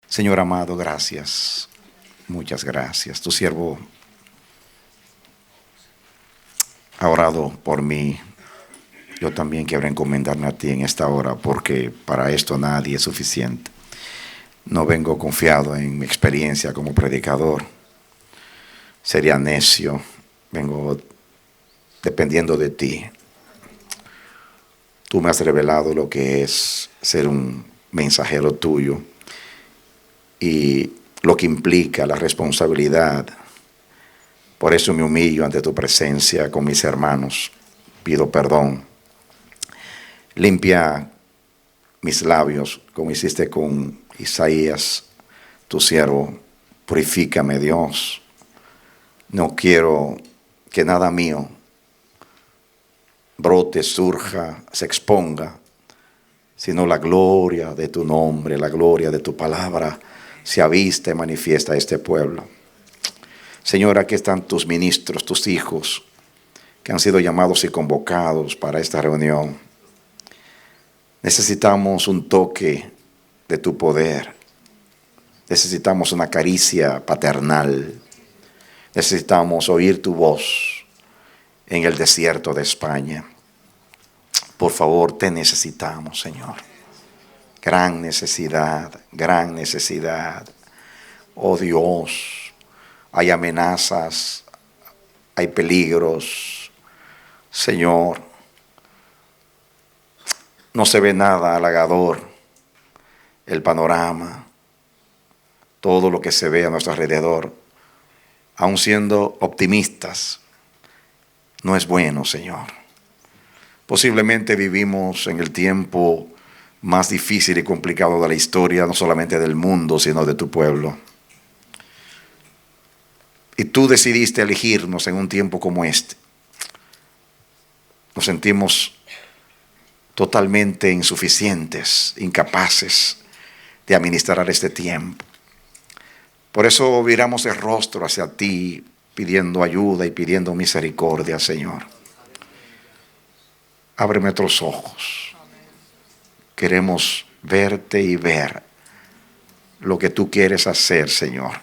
Señor amado, gracias. Muchas gracias. Tu siervo ha orado por mí. Yo también quiero encomendarme a ti en esta hora, porque para esto nadie es suficiente. No vengo confiado en mi experiencia como predicador. Sería necio. Vengo dependiendo de ti. Tú me has revelado lo que es ser un mensajero tuyo y lo que implica la responsabilidad. Por eso me humillo ante tu presencia con mis hermanos. Pido perdón. Limpia mis labios, como hiciste con Isaías, tu siervo. Purifícame, Dios. No quiero que nada mío brote, surja, se exponga, sino la gloria de tu nombre, la gloria de tu palabra se avista y manifiesta a este pueblo. Señor, aquí están tus ministros, tus hijos, que han sido llamados y convocados para esta reunión. Necesitamos un toque de tu poder. Necesitamos una caricia paternal. Necesitamos oír tu voz en el desierto de España. Por favor, te necesitamos, Señor. Gran necesidad, gran necesidad. Oh Dios, hay amenazas, hay peligros. Señor, no se ve nada halagador, el panorama, todo lo que se ve a nuestro alrededor, aun siendo optimistas, no es bueno, Señor. Posiblemente vivimos en el tiempo más difícil y complicado de la historia, no solamente del mundo, sino de tu pueblo. Y tú decidiste elegirnos en un tiempo como este. Nos sentimos totalmente insuficientes, incapaces de administrar este tiempo. Por eso viramos el rostro hacia ti, pidiendo ayuda y pidiendo misericordia, Señor. Abre nuestros ojos. Queremos verte y ver lo que tú quieres hacer, Señor.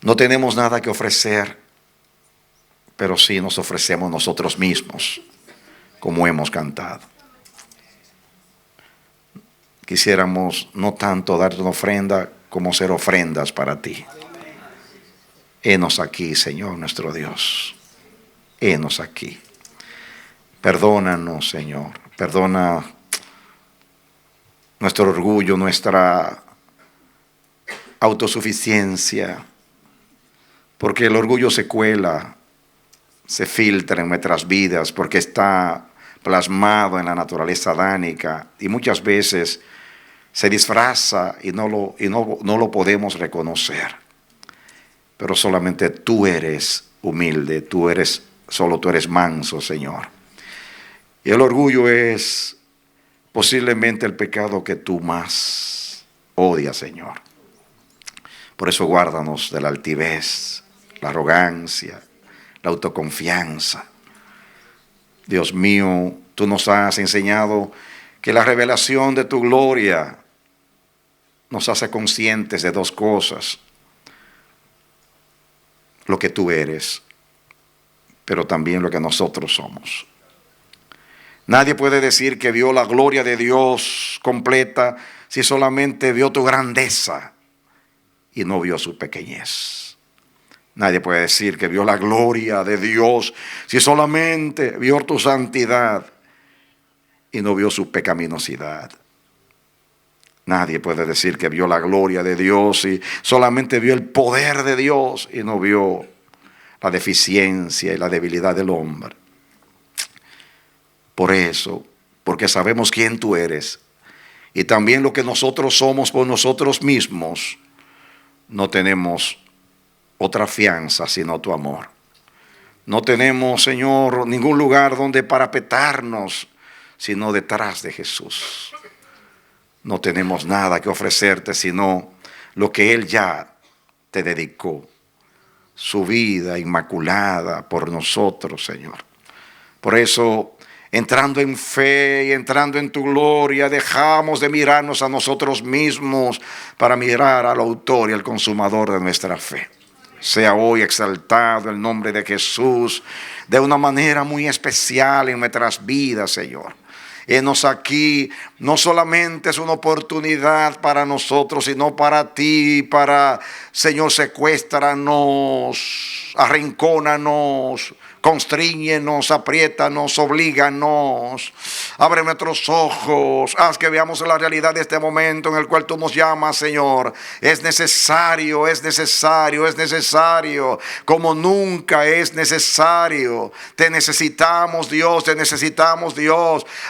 No tenemos nada que ofrecer, pero sí nos ofrecemos nosotros mismos, como hemos cantado. Quisiéramos no tanto darte una ofrenda como ser ofrendas para ti. Henos aquí, Señor nuestro Dios. Henos aquí. Perdónanos, Señor. Perdona nuestro orgullo, nuestra autosuficiencia. Porque el orgullo se cuela, se filtra en nuestras vidas, porque está plasmado en la naturaleza adánica y muchas veces se disfraza y no lo podemos reconocer. Pero solamente tú eres humilde, solo tú eres manso, Señor. Y el orgullo es posiblemente el pecado que tú más odias, Señor. Por eso guárdanos de la altivez, la arrogancia, la autoconfianza. Dios mío, tú nos has enseñado que la revelación de tu gloria nos hace conscientes de dos cosas: lo que tú eres, pero también lo que nosotros somos. Nadie puede decir que vio la gloria de Dios completa si solamente vio tu grandeza y no vio su pequeñez. Nadie puede decir que vio la gloria de Dios si solamente vio tu santidad y no vio su pecaminosidad. Nadie puede decir que vio la gloria de Dios y solamente vio el poder de Dios y no vio la deficiencia y la debilidad del hombre. Por eso, porque sabemos quién tú eres y también lo que nosotros somos por nosotros mismos, no tenemos otra fianza sino tu amor. No tenemos, Señor, ningún lugar donde parapetarnos sino detrás de Jesús. No tenemos nada que ofrecerte sino lo que Él ya te dedicó, su vida inmaculada por nosotros, Señor. Por eso entrando en fe y entrando en tu gloria, dejamos de mirarnos a nosotros mismos para mirar al autor y al consumador de nuestra fe. Sea hoy exaltado el nombre de Jesús de una manera muy especial en nuestras vidas, Señor. Henos aquí, no solamente es una oportunidad para nosotros, sino para ti, para, Señor, secuéstranos, arrincónanos, constríñenos, apriétanos, oblíganos, abre nuestros ojos, haz que veamos la realidad de este momento en el cual tú nos llamas, Señor. Es necesario, como nunca es necesario. Te necesitamos, Dios,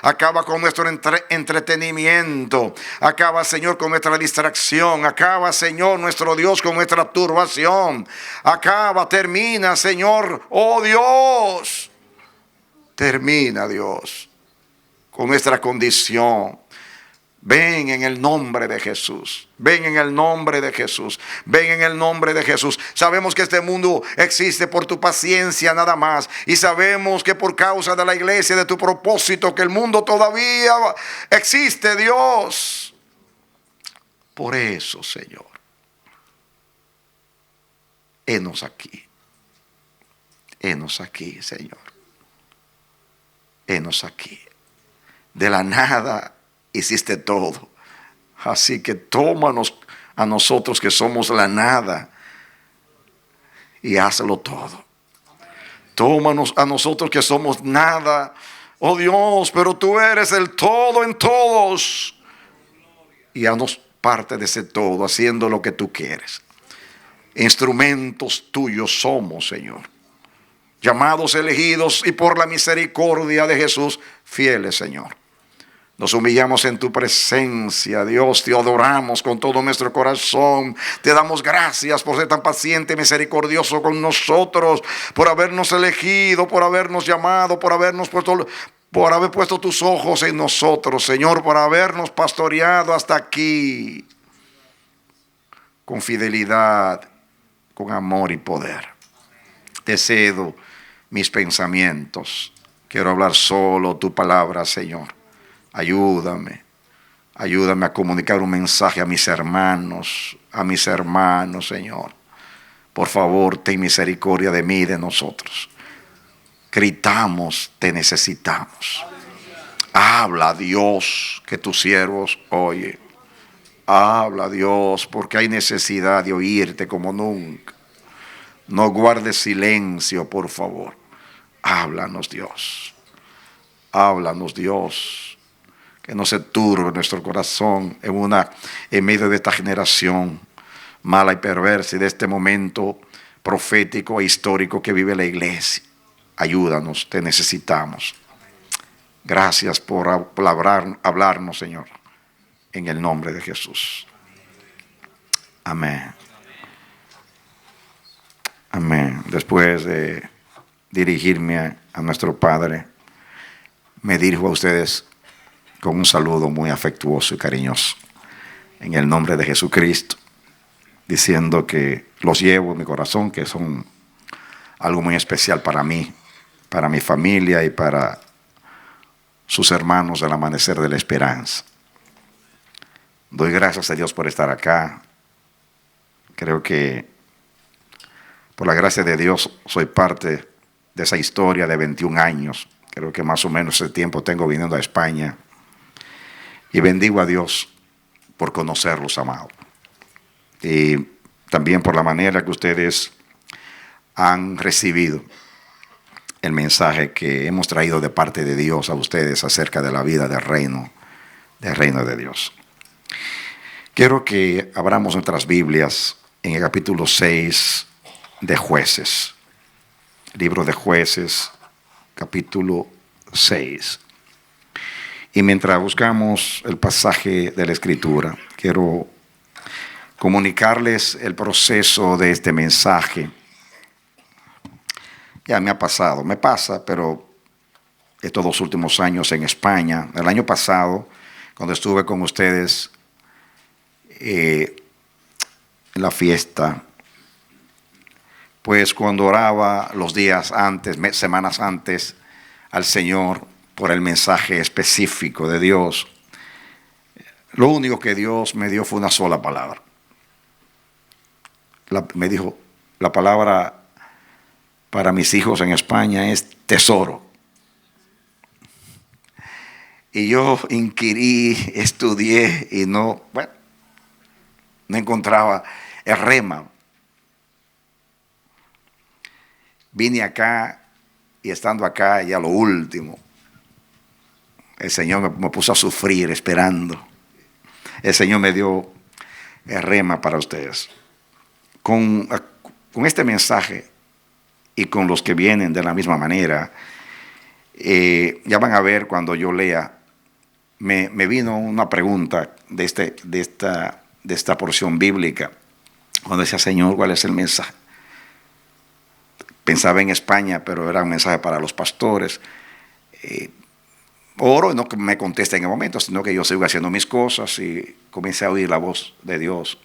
Acaba con nuestro entretenimiento, acaba, Señor, con nuestra distracción, acaba, Señor, nuestro Dios, con nuestra turbación, termina, Señor, oh Dios. Termina, Dios, con nuestra condición. Ven en el nombre de Jesús. Ven en el nombre de Jesús. Ven en el nombre de Jesús. Sabemos que este mundo existe por tu paciencia nada más. Y sabemos que por causa de la iglesia, de tu propósito, que el mundo todavía existe, Dios. Por eso, Señor, henos aquí. Henos aquí, Señor. Henos aquí. De la nada hiciste todo. Así que tómanos a nosotros que somos la nada y hazlo todo. Tómanos a nosotros que somos nada. Oh Dios, pero tú eres el todo en todos. Y haznos parte de ese todo, haciendo lo que tú quieres. Instrumentos tuyos somos, Señor. Llamados, elegidos y por la misericordia de Jesús, fieles, Señor. Nos humillamos en tu presencia, Dios, te adoramos con todo nuestro corazón. Te damos gracias por ser tan paciente y misericordioso con nosotros, por habernos elegido, por habernos llamado, por haber puesto tus ojos en nosotros, Señor, por habernos pastoreado hasta aquí, con fidelidad, con amor y poder. Te cedo mis pensamientos. Quiero hablar solo tu palabra, Señor. Ayúdame a comunicar un mensaje a mis hermanos, Señor. Por favor, ten misericordia de mí y de nosotros. Gritamos, te necesitamos. Habla, Dios, que tus siervos oyen. Habla, Dios, porque hay necesidad de oírte como nunca. No guardes silencio, por favor. Háblanos, Dios. Háblanos, Dios. Que no se turbe nuestro corazón en medio de esta generación mala y perversa y de este momento profético e histórico que vive la iglesia. Ayúdanos, te necesitamos. Gracias por hablarnos, Señor, en el nombre de Jesús. Amén. Amén. Después de dirigirme a nuestro Padre, me dirijo a ustedes con un saludo muy afectuoso y cariñoso, en el nombre de Jesucristo, diciendo que los llevo en mi corazón, que son algo muy especial para mí, para mi familia y para sus hermanos del Amanecer de la Esperanza. Doy gracias a Dios por estar acá. Creo que por la gracia de Dios soy parte de esa historia de 21 años. Creo que más o menos ese tiempo tengo viniendo a España. Y bendigo a Dios por conocerlos, amados. Y también por la manera que ustedes han recibido el mensaje que hemos traído de parte de Dios a ustedes acerca de la vida del reino de Dios. Quiero que abramos nuestras Biblias en el capítulo 6 de Jueces. Libro de Jueces, capítulo 6. Y mientras buscamos el pasaje de la Escritura, quiero comunicarles el proceso de este mensaje. Ya me pasa, pero estos 2 últimos años en España, el año pasado, cuando estuve con ustedes en la fiesta, pues cuando oraba los días antes, semanas antes al Señor, por el mensaje específico de Dios. Lo único que Dios me dio fue una sola palabra. Me dijo, la palabra para mis hijos en España es tesoro. Y yo inquirí, estudié y no encontraba el rema. Vine acá y estando acá ya lo último, el Señor me puso a sufrir esperando. El Señor me dio el rema para ustedes. Con este mensaje y con los que vienen de la misma manera, ya van a ver cuando yo lea, me vino una pregunta de esta porción bíblica, cuando decía, Señor, ¿cuál es el mensaje? Pensaba en España, pero era un mensaje para los pastores. Oro y no que me conteste en el momento, sino que yo sigo haciendo mis cosas y comencé a oír la voz de Dios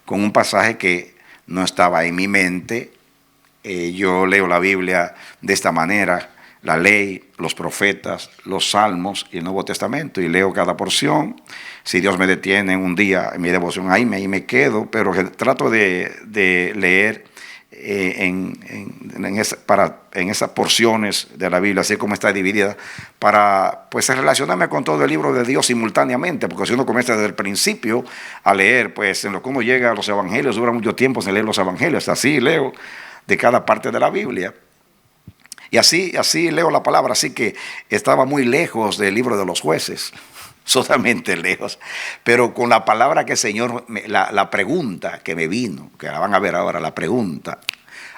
con un pasaje que no estaba en mi mente. Yo leo la Biblia de esta manera, la ley, los profetas, los salmos y el Nuevo Testamento, y leo cada porción. Si Dios me detiene un día en mi devoción, ahí me quedo, pero trato de leer en esas porciones de la Biblia, así como está dividida, para pues relacionarme con todo el libro de Dios simultáneamente, porque si uno comienza desde el principio a leer, pues en lo que uno llega a los evangelios, dura mucho tiempo sin leer los evangelios, así leo de cada parte de la Biblia. Y así leo la palabra, así que estaba muy lejos del libro de los jueces, solamente lejos, pero con la palabra que el Señor, la pregunta que me vino, que la van a ver ahora, la pregunta,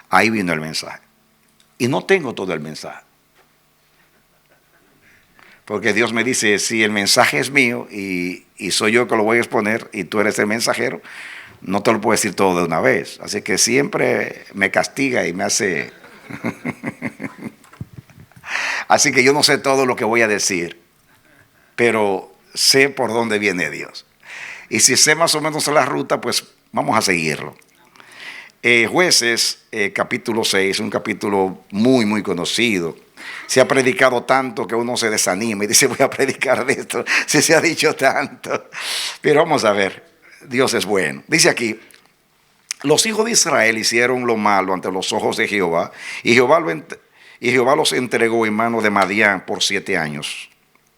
ahí vino el mensaje. Y no tengo todo el mensaje. Porque Dios me dice, si el mensaje es mío y soy yo que lo voy a exponer y tú eres el mensajero, no te lo puedo decir todo de una vez. Así que siempre me castiga y me hace... Así que yo no sé todo lo que voy a decir, pero sé por dónde viene Dios. Y si sé más o menos la ruta, pues vamos a seguirlo. Jueces, capítulo 6, un capítulo muy, muy conocido. Se ha predicado tanto que uno se desanima y dice, voy a predicar de esto, si se ha dicho tanto. Pero vamos a ver, Dios es bueno. Dice aquí, los hijos de Israel hicieron lo malo ante los ojos de Jehová, y Jehová los entregó en mano de Madián por 7 años.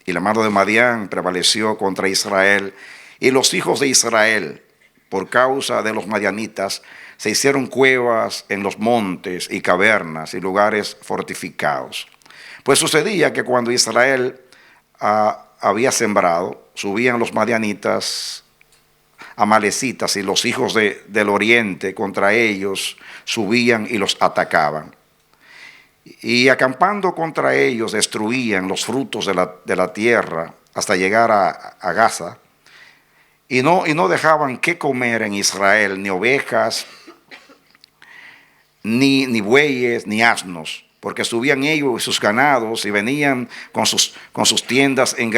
Y la mano de Madián prevaleció contra Israel, y los hijos de Israel, por causa de los madianitas, se hicieron cuevas en los montes y cavernas y lugares fortificados. Pues sucedía que cuando Israel había sembrado, subían los madianitas, amalecitas, y los hijos del oriente contra ellos subían y los atacaban. Y acampando contra ellos destruían los frutos de la tierra hasta llegar a Gaza. Y no dejaban qué comer en Israel, ni ovejas, ni bueyes, ni asnos, porque subían ellos y sus ganados y venían con sus tiendas en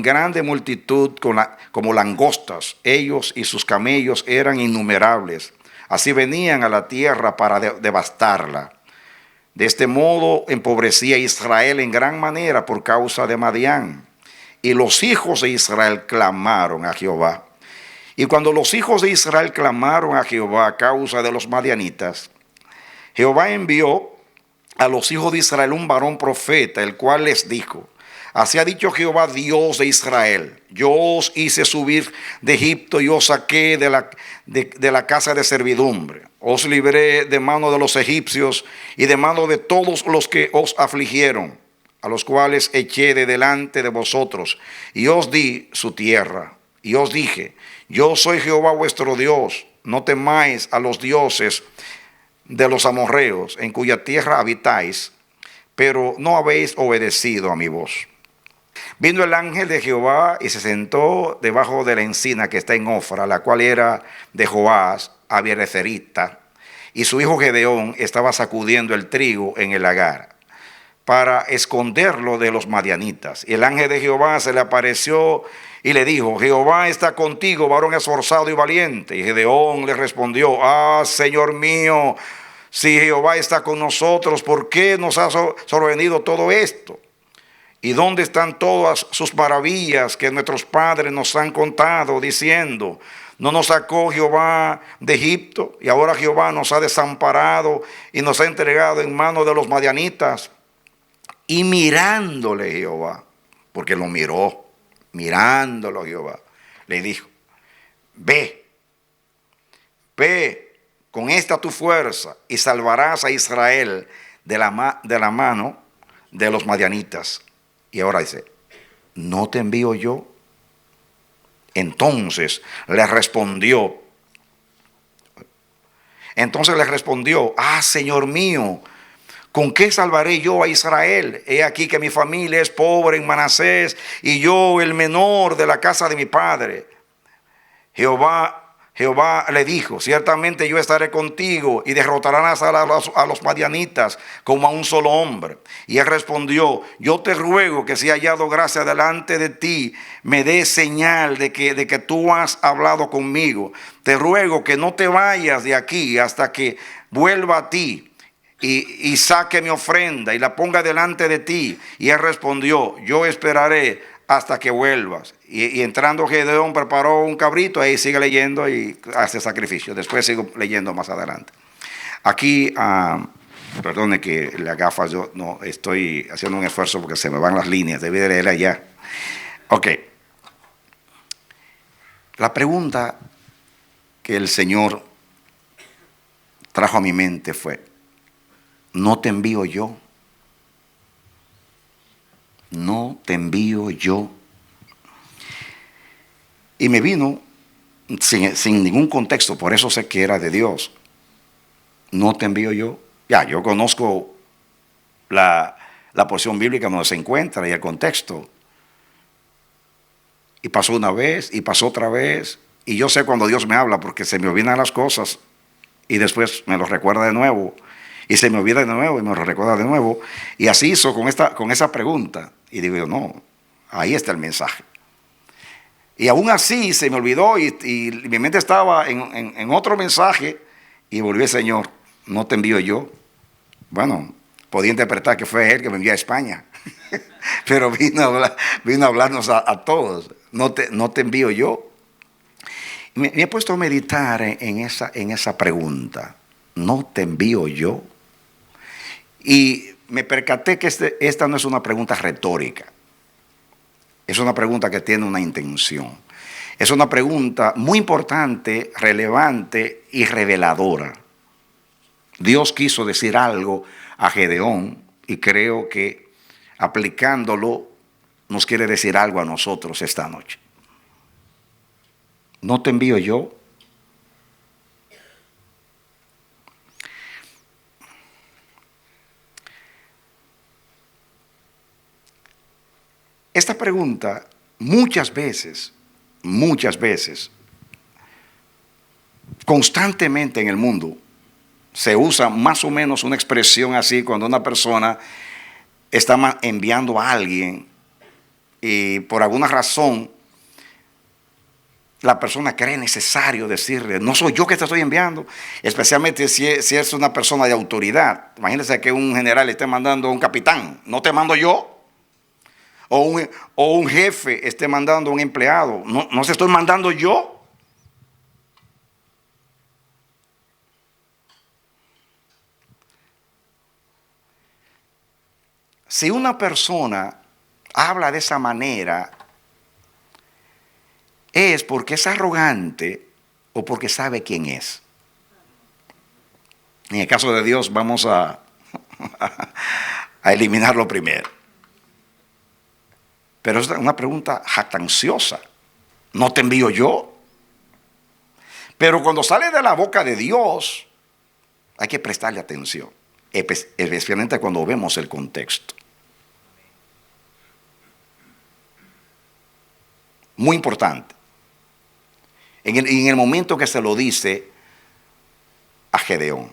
grande multitud como langostas. Ellos y sus camellos eran innumerables. Así venían a la tierra para devastarla. De este modo empobrecía Israel en gran manera por causa de Madián. Y los hijos de Israel clamaron a Jehová. Y cuando los hijos de Israel clamaron a Jehová a causa de los madianitas, Jehová envió a los hijos de Israel un varón profeta, el cual les dijo, así ha dicho Jehová, Dios de Israel, yo os hice subir de Egipto y os saqué de la casa de servidumbre. Os libré de mano de los egipcios y de mano de todos los que os afligieron, a los cuales eché de delante de vosotros, y os di su tierra. Y os dije, yo soy Jehová vuestro Dios, no temáis a los dioses de los amorreos, en cuya tierra habitáis, pero no habéis obedecido a mi voz. Vino el ángel de Jehová y se sentó debajo de la encina que está en Ofra, la cual era de Joás, abierecerita, y su hijo Gedeón estaba sacudiendo el trigo en el lagar para esconderlo de los madianitas. Y el ángel de Jehová se le apareció y le dijo, Jehová está contigo, varón esforzado y valiente. Y Gedeón le respondió, Señor mío, si Jehová está con nosotros, ¿por qué nos ha sobrevenido todo esto? ¿Y dónde están todas sus maravillas que nuestros padres nos han contado, diciendo, no nos sacó Jehová de Egipto, y ahora Jehová nos ha desamparado y nos ha entregado en manos de los madianitas? Y mirándole Jehová, porque lo miró, mirándolo Jehová, le dijo, ve con esta tu fuerza y salvarás a Israel de la mano de los madianitas. Y ahora dice, ¿no te envío yo? Entonces le respondió, Señor mío, ¿con qué salvaré yo a Israel? He aquí que mi familia es pobre en Manasés y yo el menor de la casa de mi padre. Jehová le dijo, ciertamente yo estaré contigo y derrotarás a los madianitas como a un solo hombre. Y él respondió, yo te ruego que si he hallado gracia delante de ti, me des señal de que tú has hablado conmigo. Te ruego que no te vayas de aquí hasta que vuelva a ti y saque mi ofrenda y la ponga delante de ti. Y él respondió, yo esperaré hasta que vuelvas. Y entrando Gedeón preparó un cabrito, ahí sigue leyendo y hace sacrificio. Después sigo leyendo más adelante. Aquí, perdone que la gafas, yo no estoy haciendo un esfuerzo porque se me van las líneas, debí de leer allá. Ok. La pregunta que el Señor trajo a mi mente fue, ¿no te envío yo? ¿No te envío yo? Y me vino sin ningún contexto, por eso sé que era de Dios. ¿No te envío yo? Ya, yo conozco la porción bíblica donde se encuentra y el contexto. Y pasó una vez, y pasó otra vez. Y yo sé cuando Dios me habla porque se me olvidan las cosas y después me lo recuerda de nuevo. Y se me olvida de nuevo y me lo recuerda de nuevo. Y así hizo con esa pregunta. Y digo yo, no, ahí está el mensaje. Y aún así se me olvidó y mi mente estaba en otro mensaje. Y volví, Señor, ¿no te envío yo? Bueno, podía interpretar que fue Él que me envió a España. Pero vino a hablarnos a todos. ¿No te envío yo? Me he puesto a meditar en esa pregunta. ¿No te envío yo? Y me percaté que esta no es una pregunta retórica. Es una pregunta que tiene una intención. Es una pregunta muy importante, relevante y reveladora. Dios quiso decir algo a Gedeón y creo que aplicándolo nos quiere decir algo a nosotros esta noche. ¿No te envío yo? Esta pregunta muchas veces, constantemente en el mundo, se usa más o menos una expresión así cuando una persona está enviando a alguien y por alguna razón la persona cree necesario decirle, no soy yo que te estoy enviando, especialmente si es una persona de autoridad. Imagínense que un general esté mandando a un capitán, no te mando yo. O un jefe esté mandando a un empleado, no se estoy mandando yo. Si una persona habla de esa manera, es porque es arrogante o porque sabe quién es. En el caso de Dios vamos a eliminarlo primero. Pero es una pregunta jactanciosa. ¿No te envío yo? Pero cuando sale de la boca de Dios, hay que prestarle atención, especialmente cuando vemos el contexto. Muy importante. En el momento que se lo dice a Gedeón.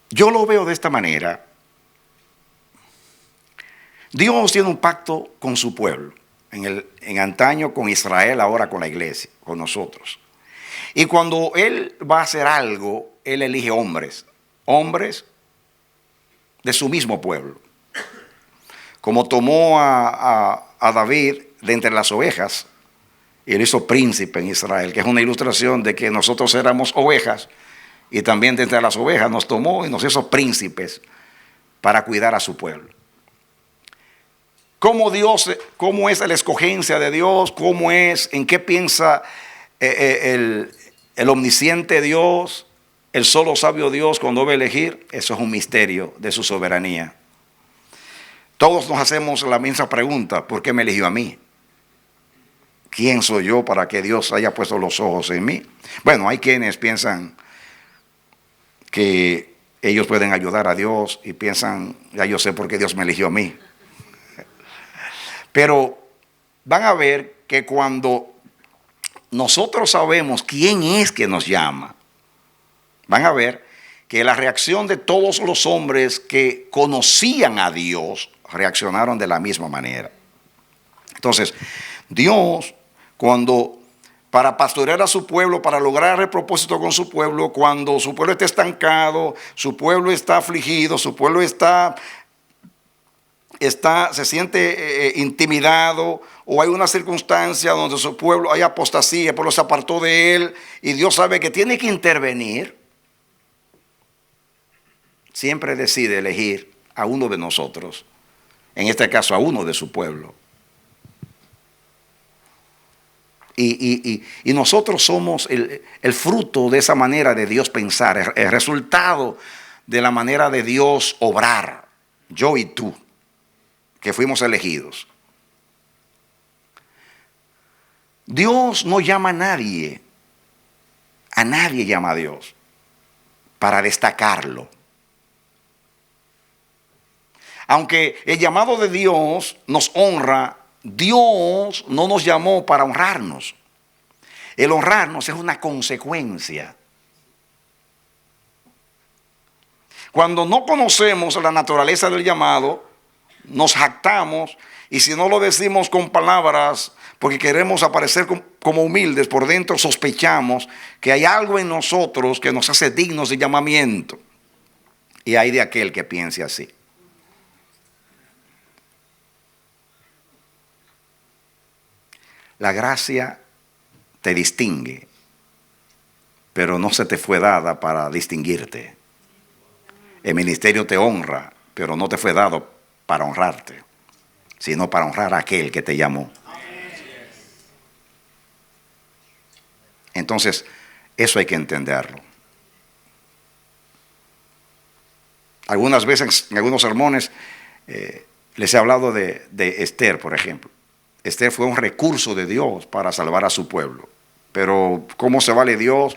Yo lo veo de esta manera. Dios tiene un pacto con su pueblo, en antaño con Israel, ahora con la iglesia, con nosotros. Y cuando Él va a hacer algo, Él elige hombres de su mismo pueblo. Como tomó a David de entre las ovejas y lo hizo príncipe en Israel, que es una ilustración de que nosotros éramos ovejas y también de entre las ovejas nos tomó y nos hizo príncipes para cuidar a su pueblo. ¿Cómo es la escogencia de Dios? ¿Cómo es? ¿En qué piensa el omnisciente Dios? El solo sabio Dios cuando debe elegir. Eso es un misterio de su soberanía. Todos nos hacemos la misma pregunta: ¿por qué me eligió a mí? ¿Quién soy yo para que Dios haya puesto los ojos en mí? Bueno, hay quienes piensan que ellos pueden ayudar a Dios y piensan: ya yo sé por qué Dios me eligió a mí. Pero van a ver que cuando nosotros sabemos quién es que nos llama, van a ver que la reacción de todos los hombres que conocían a Dios reaccionaron de la misma manera. Entonces, Dios, cuando para pastorear a su pueblo, para lograr el propósito con su pueblo, cuando su pueblo está estancado, su pueblo está afligido, su pueblo se siente intimidado, o hay una circunstancia donde su pueblo hay apostasía, el pueblo se apartó de él y Dios sabe que tiene que intervenir, siempre decide elegir a uno de nosotros, en este caso a uno de su pueblo. Y nosotros somos el fruto de esa manera de Dios pensar, el resultado de la manera de Dios obrar, yo y tú, que fuimos elegidos. Dios no llama a nadie llama a Dios para destacarlo. Aunque el llamado de Dios nos honra, Dios no nos llamó para honrarnos. El honrarnos es una consecuencia. Cuando no conocemos la naturaleza del llamado, nos jactamos, y si no lo decimos con palabras porque queremos aparecer como humildes, por dentro sospechamos que hay algo en nosotros que nos hace dignos de llamamiento. Y hay de aquel que piense así. La gracia te distingue, pero no se te fue dada para distinguirte. El ministerio te honra, pero no te fue dado para honrarte, sino para honrar a aquel que te llamó. Entonces, eso hay que entenderlo. Algunas veces, en algunos sermones, les he hablado de Esther, por ejemplo. Esther fue un recurso de Dios para salvar a su pueblo. Pero ¿cómo se vale Dios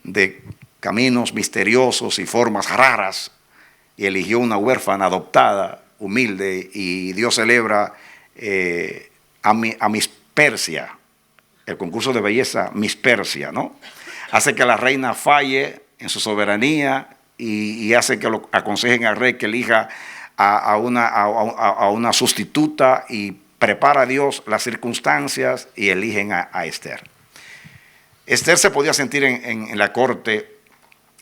de caminos misteriosos y formas raras? Y eligió una huérfana adoptada, humilde, y Dios celebra a Miss Persia, el concurso de belleza Miss Persia, ¿no? Hace que la reina falle en su soberanía y hace que lo aconsejen al rey que elija a una sustituta, y prepara a Dios las circunstancias y eligen a Esther. Esther se podía sentir en la corte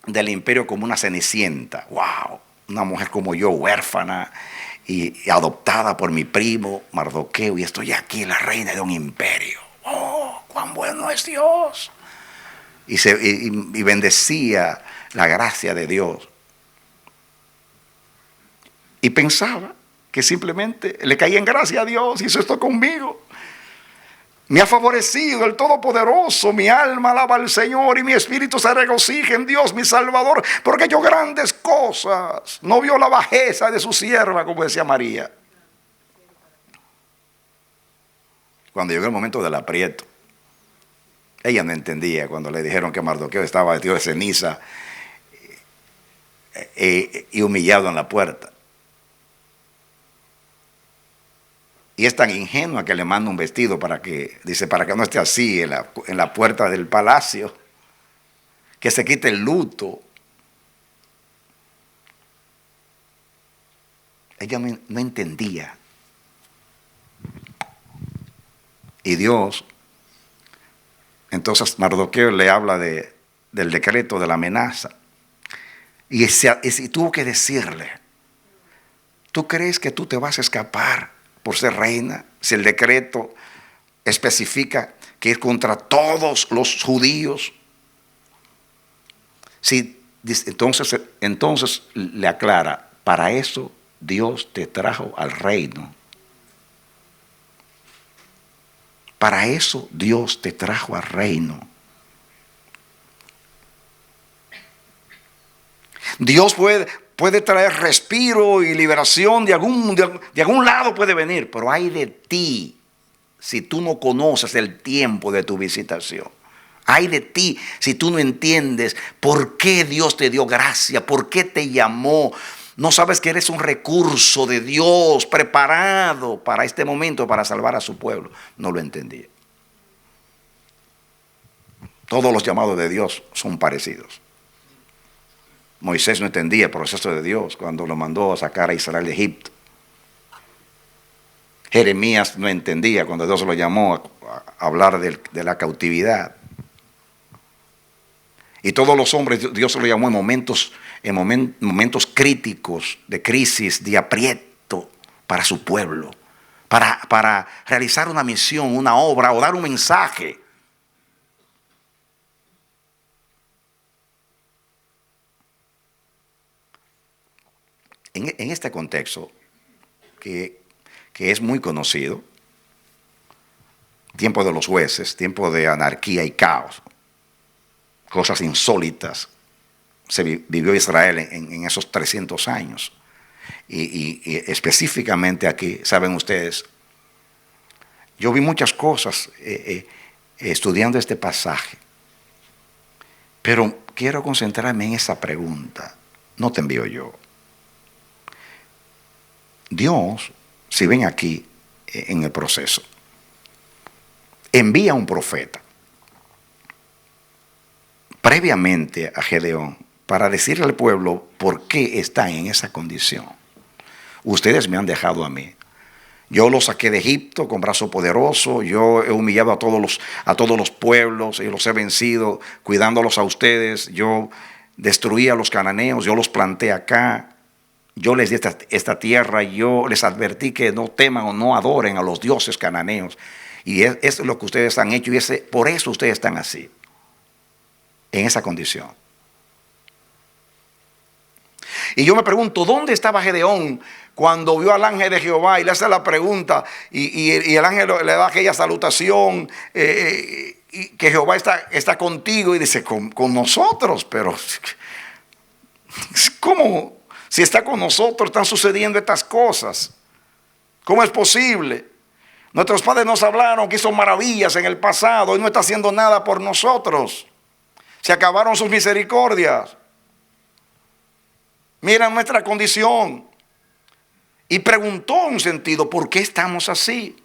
del imperio como una cenicienta. ¡Wow! Una mujer como yo, huérfana y adoptada por mi primo Mardoqueo, y estoy aquí, la reina de un imperio. ¡Oh, cuán bueno es Dios! Y bendecía la gracia de Dios. Y pensaba que simplemente le caía en gracia a Dios, hizo esto conmigo. Me ha favorecido el Todopoderoso, mi alma alaba al Señor y mi espíritu se regocija en Dios mi Salvador, porque yo grandes cosas. No vio la bajeza de su sierva, como decía María. Cuando llegó el momento del aprieto, ella no entendía cuando le dijeron que Mardoqueo estaba vestido de ceniza y humillado en la puerta. Y es tan ingenua que le manda un vestido para que no esté así en la puerta del palacio, que se quite el luto. Ella no entendía. Y Dios, entonces Mardoqueo le habla del decreto de la amenaza. Y tuvo que decirle, ¿Tú crees que tú te vas a escapar por ser reina si el decreto especifica que es contra todos los judíos? Si, entonces le aclara, para eso Dios te trajo al reino. Para eso Dios te trajo al reino. Dios puede traer respiro y liberación de algún lado puede venir, pero hay de ti si tú no conoces el tiempo de tu visitación. Hay de ti si tú no entiendes por qué Dios te dio gracia, por qué te llamó. No sabes que eres un recurso de Dios preparado para este momento, para salvar a su pueblo. No lo entendí. Todos los llamados de Dios son parecidos. Moisés no entendía el proceso de Dios cuando lo mandó a sacar a Israel de Egipto. Jeremías no entendía cuando Dios lo llamó a hablar de la cautividad. Y todos los hombres Dios lo llamó en momentos críticos, de crisis, de aprieto para su pueblo, para realizar una misión, una obra o dar un mensaje. En este contexto, que es muy conocido, tiempo de los jueces, tiempo de anarquía y caos, cosas insólitas, se vivió Israel en esos 300 años. Y específicamente aquí, saben ustedes, yo vi muchas cosas estudiando este pasaje, pero quiero concentrarme en esa pregunta. No te envío yo. Dios, si ven aquí en el proceso, envía un profeta previamente a Gedeón para decirle al pueblo por qué están en esa condición. Ustedes me han dejado a mí. Yo los saqué de Egipto con brazo poderoso. Yo he humillado a todos los pueblos y los he vencido cuidándolos a ustedes. Yo destruí a los cananeos. Yo los planté acá. Yo les di esta tierra. Yo les advertí que no teman o no adoren a los dioses cananeos. Y eso es lo que ustedes han hecho. Y por eso ustedes están así, en esa condición. Y yo me pregunto, ¿dónde estaba Gedeón cuando vio al ángel de Jehová y le hace la pregunta y el ángel le da aquella salutación y que Jehová está contigo y dice, con nosotros? Pero ¿cómo? Si está con nosotros están sucediendo estas cosas. ¿Cómo es posible? Nuestros padres nos hablaron que hizo maravillas en el pasado y no está haciendo nada por nosotros. Se acabaron sus misericordias. Mira nuestra condición. Y preguntó en un sentido, ¿por qué estamos así?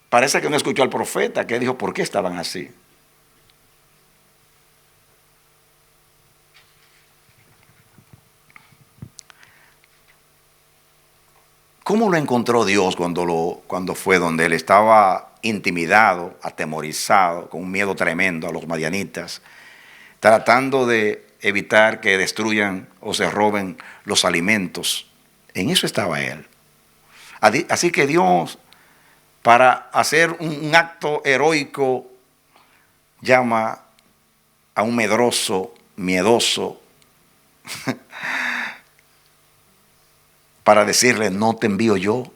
Parece que no escuchó al profeta que dijo, ¿por qué estaban así? ¿Cómo lo encontró Dios cuando fue donde él estaba intimidado, atemorizado, con un miedo tremendo a los madianitas, tratando de evitar que destruyan o se roben los alimentos? En eso estaba él. Así que Dios, para hacer un acto heroico, llama a un medroso, miedoso, para decirle, no te envío yo.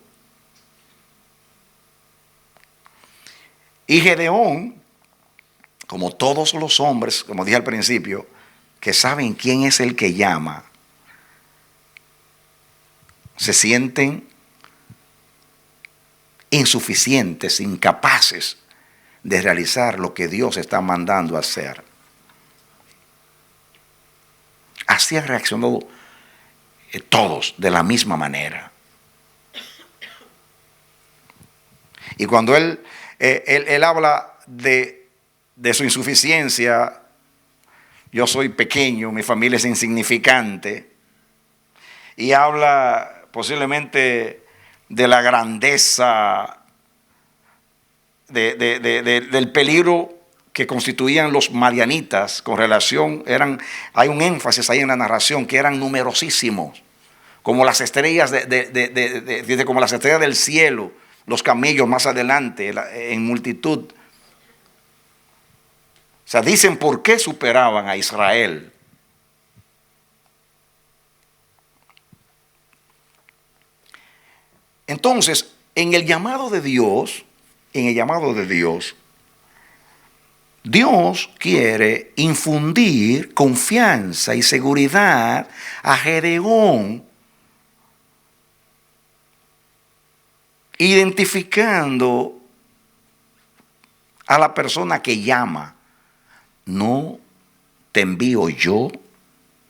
Y Gedeón, como todos los hombres, como dije al principio, que saben quién es el que llama, se sienten insuficientes, incapaces de realizar lo que Dios está mandando hacer. Así han reaccionado todos de la misma manera. Y cuando él habla de su insuficiencia, yo soy pequeño, mi familia es insignificante, y habla posiblemente de la grandeza, del peligro que constituían los madianitas con relación, hay un énfasis ahí en la narración, que eran numerosísimos, como las estrellas dice, como las estrellas del cielo, los camellos más adelante, en multitud. O sea, dicen por qué superaban a Israel. Entonces, en el llamado de Dios, Dios quiere infundir confianza y seguridad a Gedeón, identificando a la persona que llama. No te envío yo,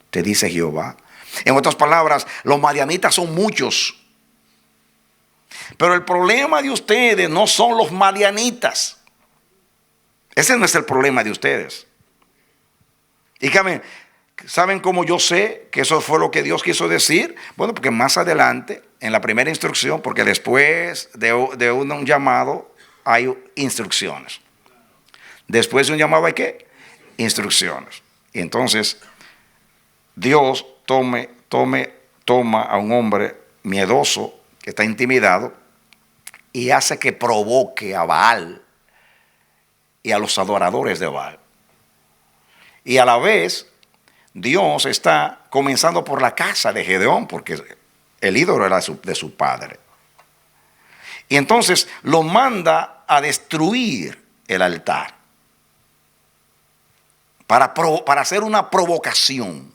te dice Jehová. En otras palabras, los madianitas son muchos. Pero el problema de ustedes no son los madianitas. Ese no es el problema de ustedes. Y ¿saben cómo yo sé que eso fue lo que Dios quiso decir? Bueno, porque más adelante, en la primera instrucción, porque después de un llamado hay instrucciones. Después de un llamado hay ¿qué? Instrucciones. Y entonces Dios toma a un hombre miedoso que está intimidado y hace que provoque a Baal y a los adoradores de Baal. Y a la vez Dios está comenzando por la casa de Gedeón, porque el ídolo era de su padre. Y entonces lo manda a destruir el altar para hacer una provocación,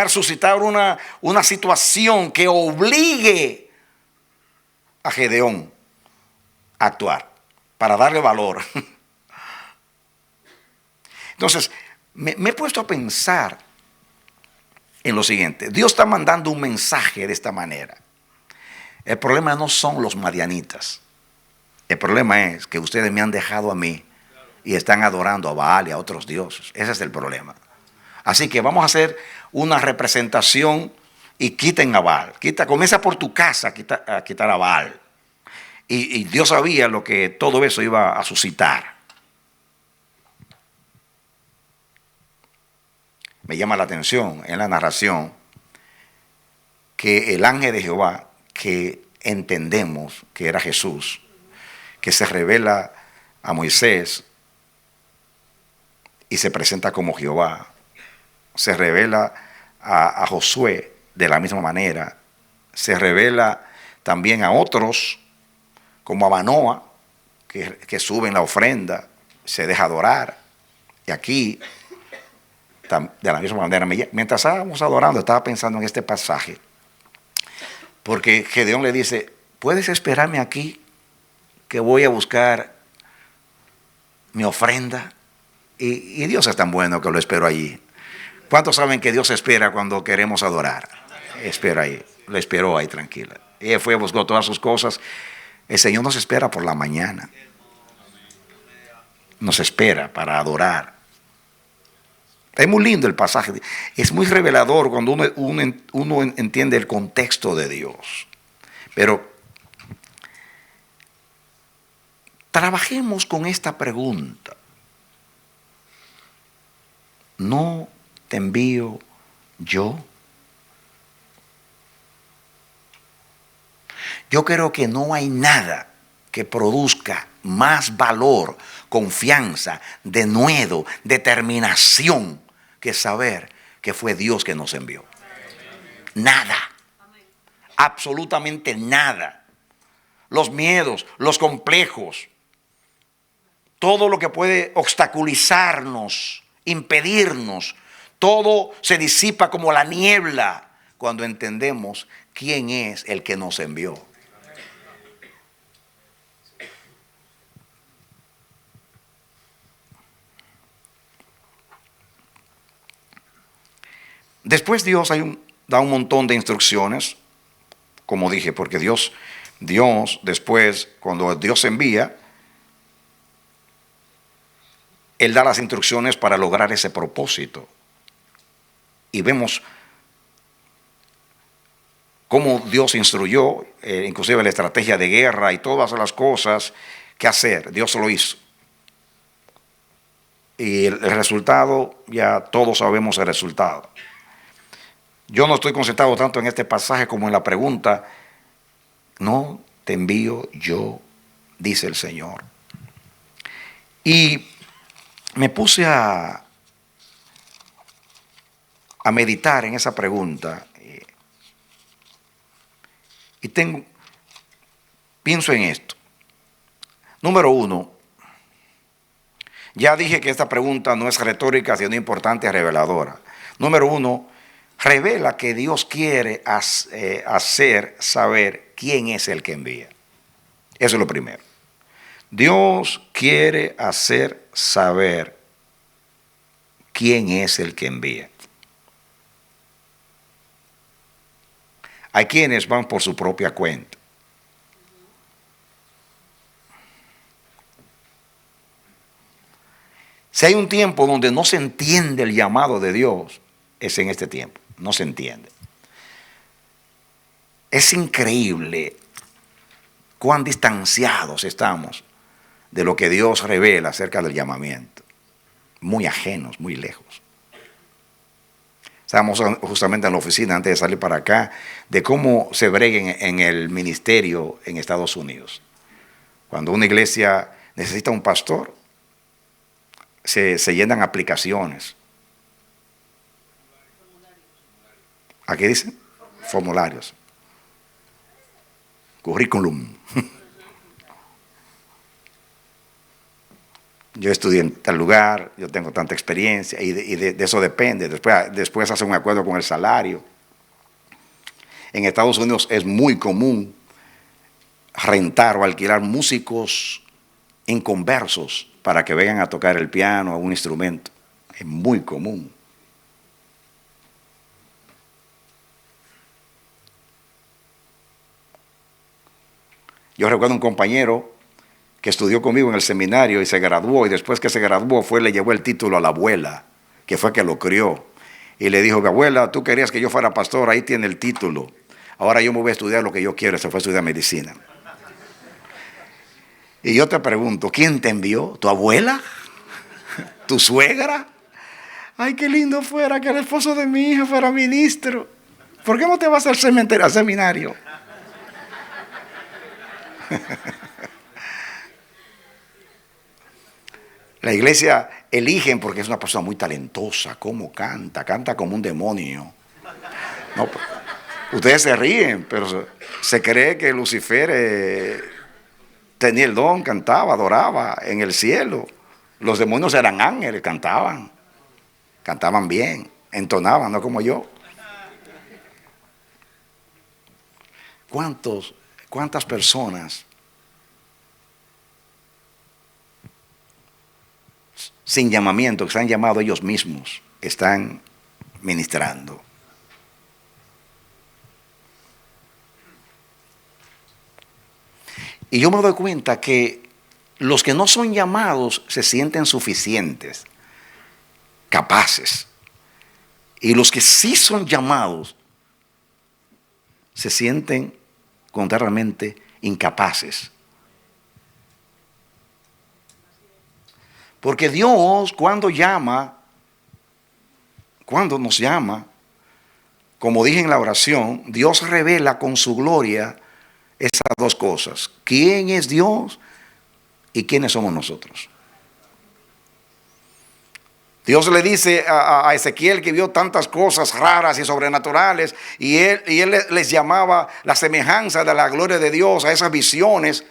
suscitar una situación que obligue a Gedeón a actuar, para darle valor. Entonces, me he puesto a pensar en lo siguiente. Dios está mandando un mensaje de esta manera. El problema no son los madianitas. El problema es que ustedes me han dejado a mí y están adorando a Baal y a otros dioses. Ese es el problema. Así que vamos a hacer una representación y quiten a Baal. Comienza por tu casa a quitar a Baal. Y Dios sabía lo que todo eso iba a suscitar. Me llama la atención en la narración que el ángel de Jehová, que entendemos que era Jesús, que se revela a Moisés y se presenta como Jehová, se revela a Josué de la misma manera, se revela también a otros como a Manoa, que suben la ofrenda, se deja adorar. Y aquí, de la misma manera, mientras estábamos adorando, estaba pensando en este pasaje, porque Gedeón le dice, ¿puedes esperarme aquí que voy a buscar mi ofrenda? Y Dios es tan bueno que lo espero allí. ¿Cuántos saben que Dios espera cuando queremos adorar? Espera ahí, lo esperó ahí tranquila. Ella fue, buscó todas sus cosas. El Señor nos espera por la mañana. Nos espera para adorar. Es muy lindo el pasaje. Es muy revelador cuando uno entiende el contexto de Dios. Pero trabajemos con esta pregunta. ¿No te envío yo? Yo creo que no hay nada que produzca más valor, confianza, denuedo, determinación que saber que fue Dios que nos envió. Nada. Absolutamente nada. Los miedos, los complejos, todo lo que puede obstaculizarnos, impedirnos, todo se disipa como la niebla cuando entendemos quién es el que nos envió. Después Dios da un montón de instrucciones, como dije, porque Dios después, cuando Dios envía, Él da las instrucciones para lograr ese propósito. Y vemos cómo Dios instruyó, inclusive la estrategia de guerra y todas las cosas que hacer. Dios lo hizo. Y el resultado, ya todos sabemos el resultado. Yo no estoy concentrado tanto en este pasaje como en la pregunta, no te envío yo, dice el Señor. Y me puse a meditar en esa pregunta y pienso en esto. Número uno, ya dije que esta pregunta no es retórica, sino importante y reveladora. Número uno, revela que Dios quiere hacer saber quién es el que envía. Eso es lo primero. Dios quiere hacer saber quién es el que envía. Hay quienes van por su propia cuenta. Si hay un tiempo donde no se entiende el llamado de Dios, es en este tiempo. No se entiende. Es increíble cuán distanciados estamos de lo que Dios revela acerca del llamamiento. Muy ajenos, muy lejos. Estábamos justamente en la oficina antes de salir para acá de cómo se brega en el ministerio en Estados Unidos. Cuando una iglesia necesita un pastor, se llenan aplicaciones. ¿Aquí dicen? Formularios. Currículum. Yo estudié en tal lugar, yo tengo tanta experiencia y de eso depende. Después hacen un acuerdo con el salario. En Estados Unidos es muy común rentar o alquilar músicos inconversos para que vengan a tocar el piano o un instrumento. Es muy común. Yo recuerdo un compañero que estudió conmigo en el seminario y se graduó, y después que se graduó le llevó el título a la abuela, que fue que lo crió. Y le dijo, abuela, tú querías que yo fuera pastor, ahí tiene el título. Ahora yo me voy a estudiar lo que yo quiero. Se fue a estudiar medicina. Y yo te pregunto, ¿quién te envió? ¿Tu abuela? ¿Tu suegra? Ay, qué lindo fuera que el esposo de mi hija fuera ministro. ¿Por qué no te vas al cementerio, al seminario? La iglesia eligen porque es una persona muy talentosa. ¿Cómo canta? Canta como un demonio. No, ustedes se ríen, pero se cree que Lucifer tenía el don, cantaba, adoraba en el cielo. Los demonios eran ángeles, cantaban bien, entonaban, no como yo. ¿Cuántas personas sin llamamiento, que se han llamado ellos mismos, están ministrando? Y yo me doy cuenta que los que no son llamados se sienten suficientes, capaces. Y los que sí son llamados se sienten contrariamente incapaces. Porque Dios cuando nos llama, como dije en la oración, Dios revela con su gloria esas dos cosas. ¿Quién es Dios y quiénes somos nosotros? Dios le dice a Ezequiel que vio tantas cosas raras y sobrenaturales y él les llamaba la semejanza de la gloria de Dios a esas visiones.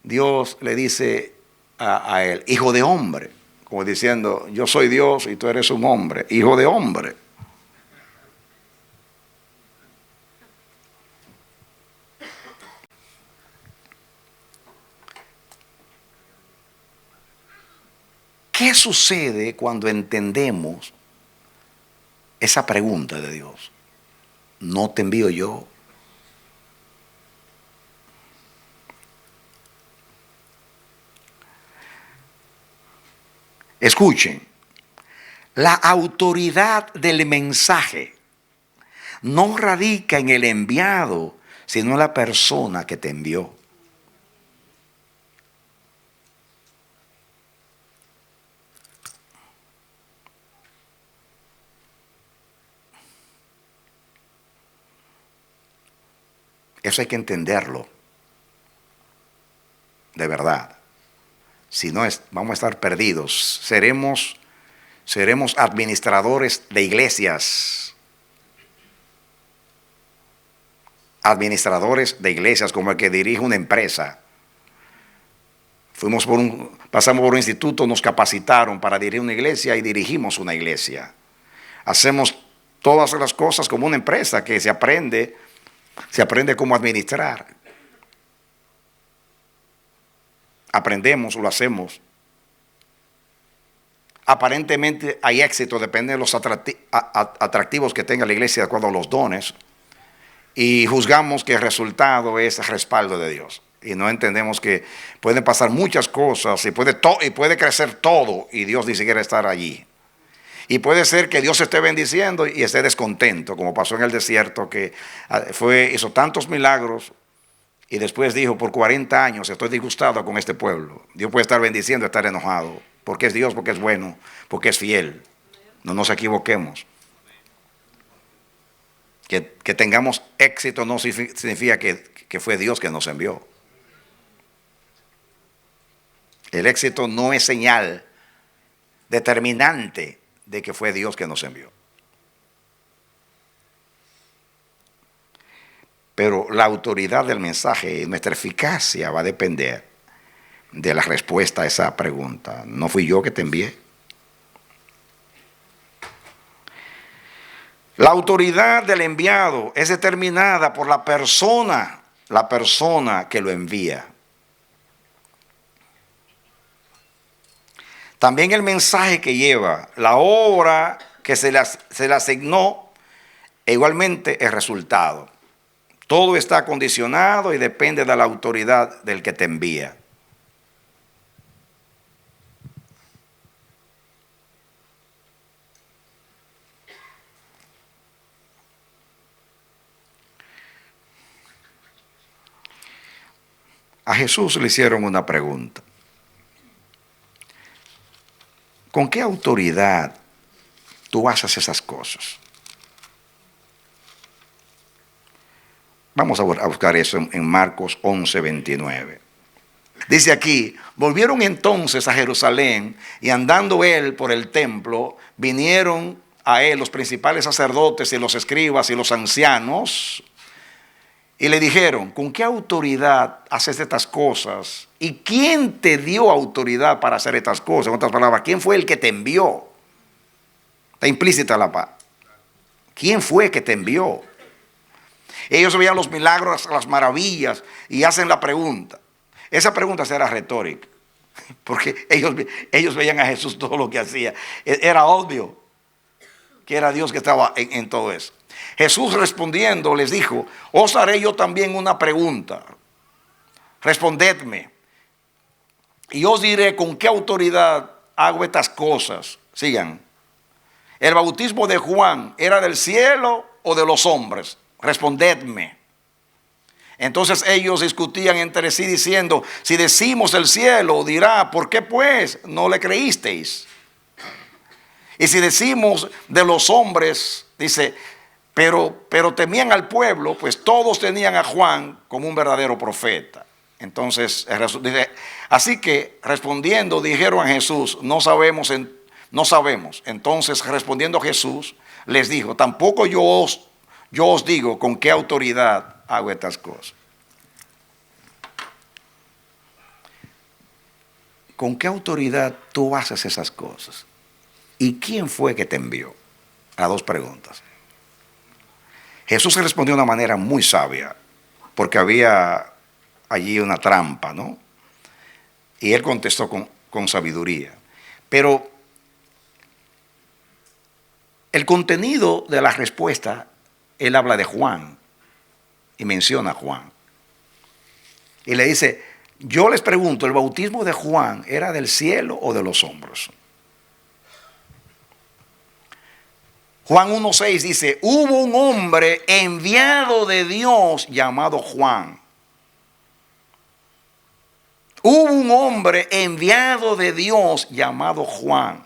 Dios le dice a él, hijo de hombre, como diciendo, yo soy Dios y tú eres un hombre, hijo de hombre. ¿Qué sucede cuando entendemos esa pregunta de Dios? ¿No te envío yo? Escuchen, la autoridad del mensaje no radica en el enviado, sino en la persona que te envió. Eso hay que entenderlo, de verdad. Si no, vamos a estar perdidos. Seremos administradores de iglesias. Administradores de iglesias, como el que dirige una empresa. Pasamos por un instituto, nos capacitaron para dirigir una iglesia y dirigimos una iglesia. Hacemos todas las cosas como una empresa que se aprende cómo administrar. Aprendemos, lo hacemos. Aparentemente hay éxito, depende de los atractivos que tenga la iglesia de acuerdo a los dones. Y juzgamos que el resultado es el respaldo de Dios. Y no entendemos que pueden pasar muchas cosas y puede crecer todo y Dios ni siquiera estar allí. Y puede ser que Dios esté bendiciendo y esté descontento, como pasó en el desierto, que hizo tantos milagros y después dijo, por 40 años estoy disgustado con este pueblo. Dios puede estar bendiciendo y estar enojado, porque es Dios, porque es bueno, porque es fiel. No nos equivoquemos. Que tengamos éxito no significa que fue Dios que nos envió. El éxito no es señal determinante de que fue Dios que nos envió. Pero la autoridad del mensaje y nuestra eficacia va a depender de la respuesta a esa pregunta. ¿No fui yo que te envié? La autoridad del enviado es determinada por la persona que lo envía. También el mensaje que lleva, la obra que se le asignó, e igualmente el resultado. Todo está condicionado y depende de la autoridad del que te envía. A Jesús le hicieron una pregunta. ¿Con qué autoridad tú haces esas cosas? Vamos a buscar eso en Marcos 11:29. Dice aquí, volvieron entonces a Jerusalén y andando él por el templo, vinieron a él los principales sacerdotes y los escribas y los ancianos y le dijeron, ¿con qué autoridad haces estas cosas? ¿Y quién te dio autoridad para hacer estas cosas? En otras palabras, ¿quién fue el que te envió? Está implícita la paz. ¿Quién fue que te envió? Ellos veían los milagros, las maravillas y hacen la pregunta. Esa pregunta será retórica, porque ellos veían a Jesús todo lo que hacía. Era obvio que era Dios que estaba en todo eso. Jesús respondiendo les dijo, os haré yo también una pregunta. Respondedme y os diré con qué autoridad hago estas cosas. Sigan. ¿El bautismo de Juan era del cielo o de los hombres? Respondedme. Entonces ellos discutían entre sí diciendo, si decimos el cielo, dirá, ¿por qué pues no le creísteis? Y si decimos de los hombres, dice, pero temían al pueblo, pues todos tenían a Juan como un verdadero profeta. Entonces dice, así que respondiendo dijeron a Jesús, no sabemos. Entonces respondiendo Jesús les dijo, tampoco yo os digo con qué autoridad hago estas cosas. ¿Con qué autoridad tú haces esas cosas? ¿Y quién fue que te envió? A dos preguntas. Jesús respondió de una manera muy sabia, porque había allí una trampa, ¿no? Y él contestó con sabiduría. Pero el contenido de la respuesta, él habla de Juan y menciona a Juan. Y le dice, yo les pregunto, ¿el bautismo de Juan era del cielo o de los hombres? Juan 1:6 dice, hubo un hombre enviado de Dios llamado Juan. Hubo un hombre enviado de Dios llamado Juan.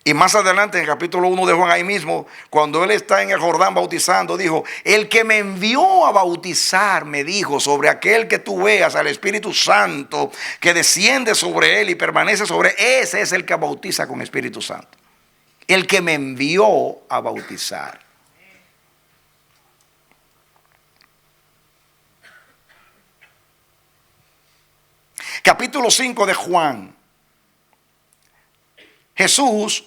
Y más adelante en el capítulo 1 de Juan, ahí mismo, cuando él está en el Jordán bautizando, dijo: el que me envió a bautizar me dijo, sobre aquel que tú veas al Espíritu Santo que desciende sobre él y permanece sobre él, ese es el que bautiza con Espíritu Santo. El que me envió a bautizar. Capítulo 5 de Juan. Jesús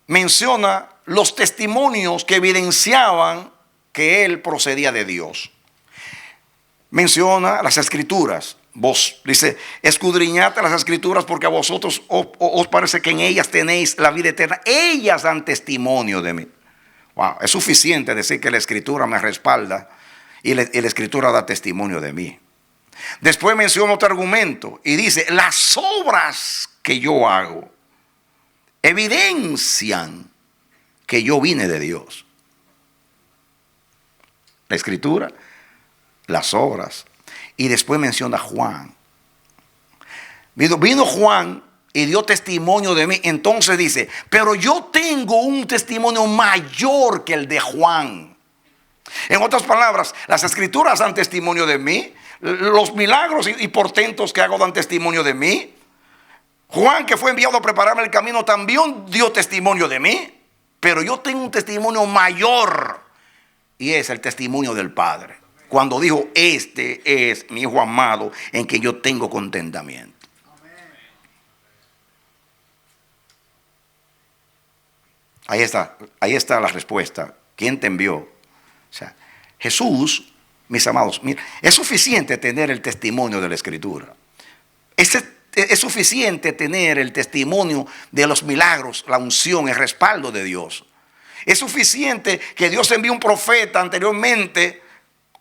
menciona los testimonios que evidenciaban que él procedía de Dios. Menciona las escrituras. Vos, dice, escudriñad las escrituras porque a vosotros os parece que en ellas tenéis la vida eterna. Ellas dan testimonio de mí. Wow, es suficiente decir que la escritura me respalda y la escritura da testimonio de mí. Después menciona otro argumento y dice: las obras que yo hago evidencian que yo vine de Dios. La escritura, las obras. Y después menciona Juan. Vino Juan y dio testimonio de mí. Entonces dice: pero yo tengo un testimonio mayor que el de Juan. En otras palabras, las escrituras dan testimonio de mí. Los milagros y portentos que hago dan testimonio de mí. Juan, que fue enviado a prepararme el camino, también dio testimonio de mí. Pero yo tengo un testimonio mayor, y es el testimonio del Padre, cuando dijo: este es mi Hijo amado en que yo tengo contentamiento. Ahí está la respuesta. ¿Quién te envió? O sea, Jesús, mis amados, mira, es suficiente tener el testimonio de la Escritura. Es suficiente tener el testimonio de los milagros, la unción, el respaldo de Dios. Es suficiente que Dios envíe un profeta anteriormente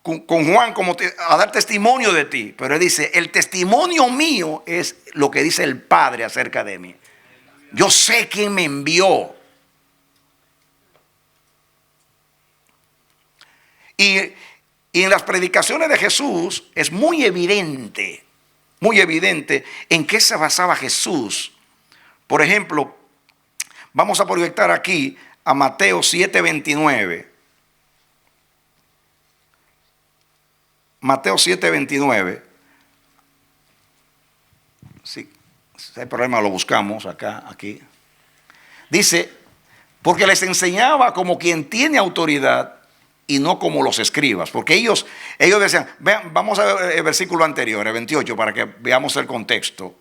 con Juan como a dar testimonio de ti. Pero él dice: el testimonio mío es lo que dice el Padre acerca de mí. Yo sé quién me envió. Y en las predicaciones de Jesús es muy evidente en qué se basaba Jesús. Por ejemplo, vamos a proyectar aquí a Mateo 7:29. Mateo 7:29. Sí, si hay problema lo buscamos aquí. Dice: porque les enseñaba como quien tiene autoridad y no como los escribas. Porque ellos decían, vean, vamos a ver el versículo anterior, el 28, para que veamos el contexto.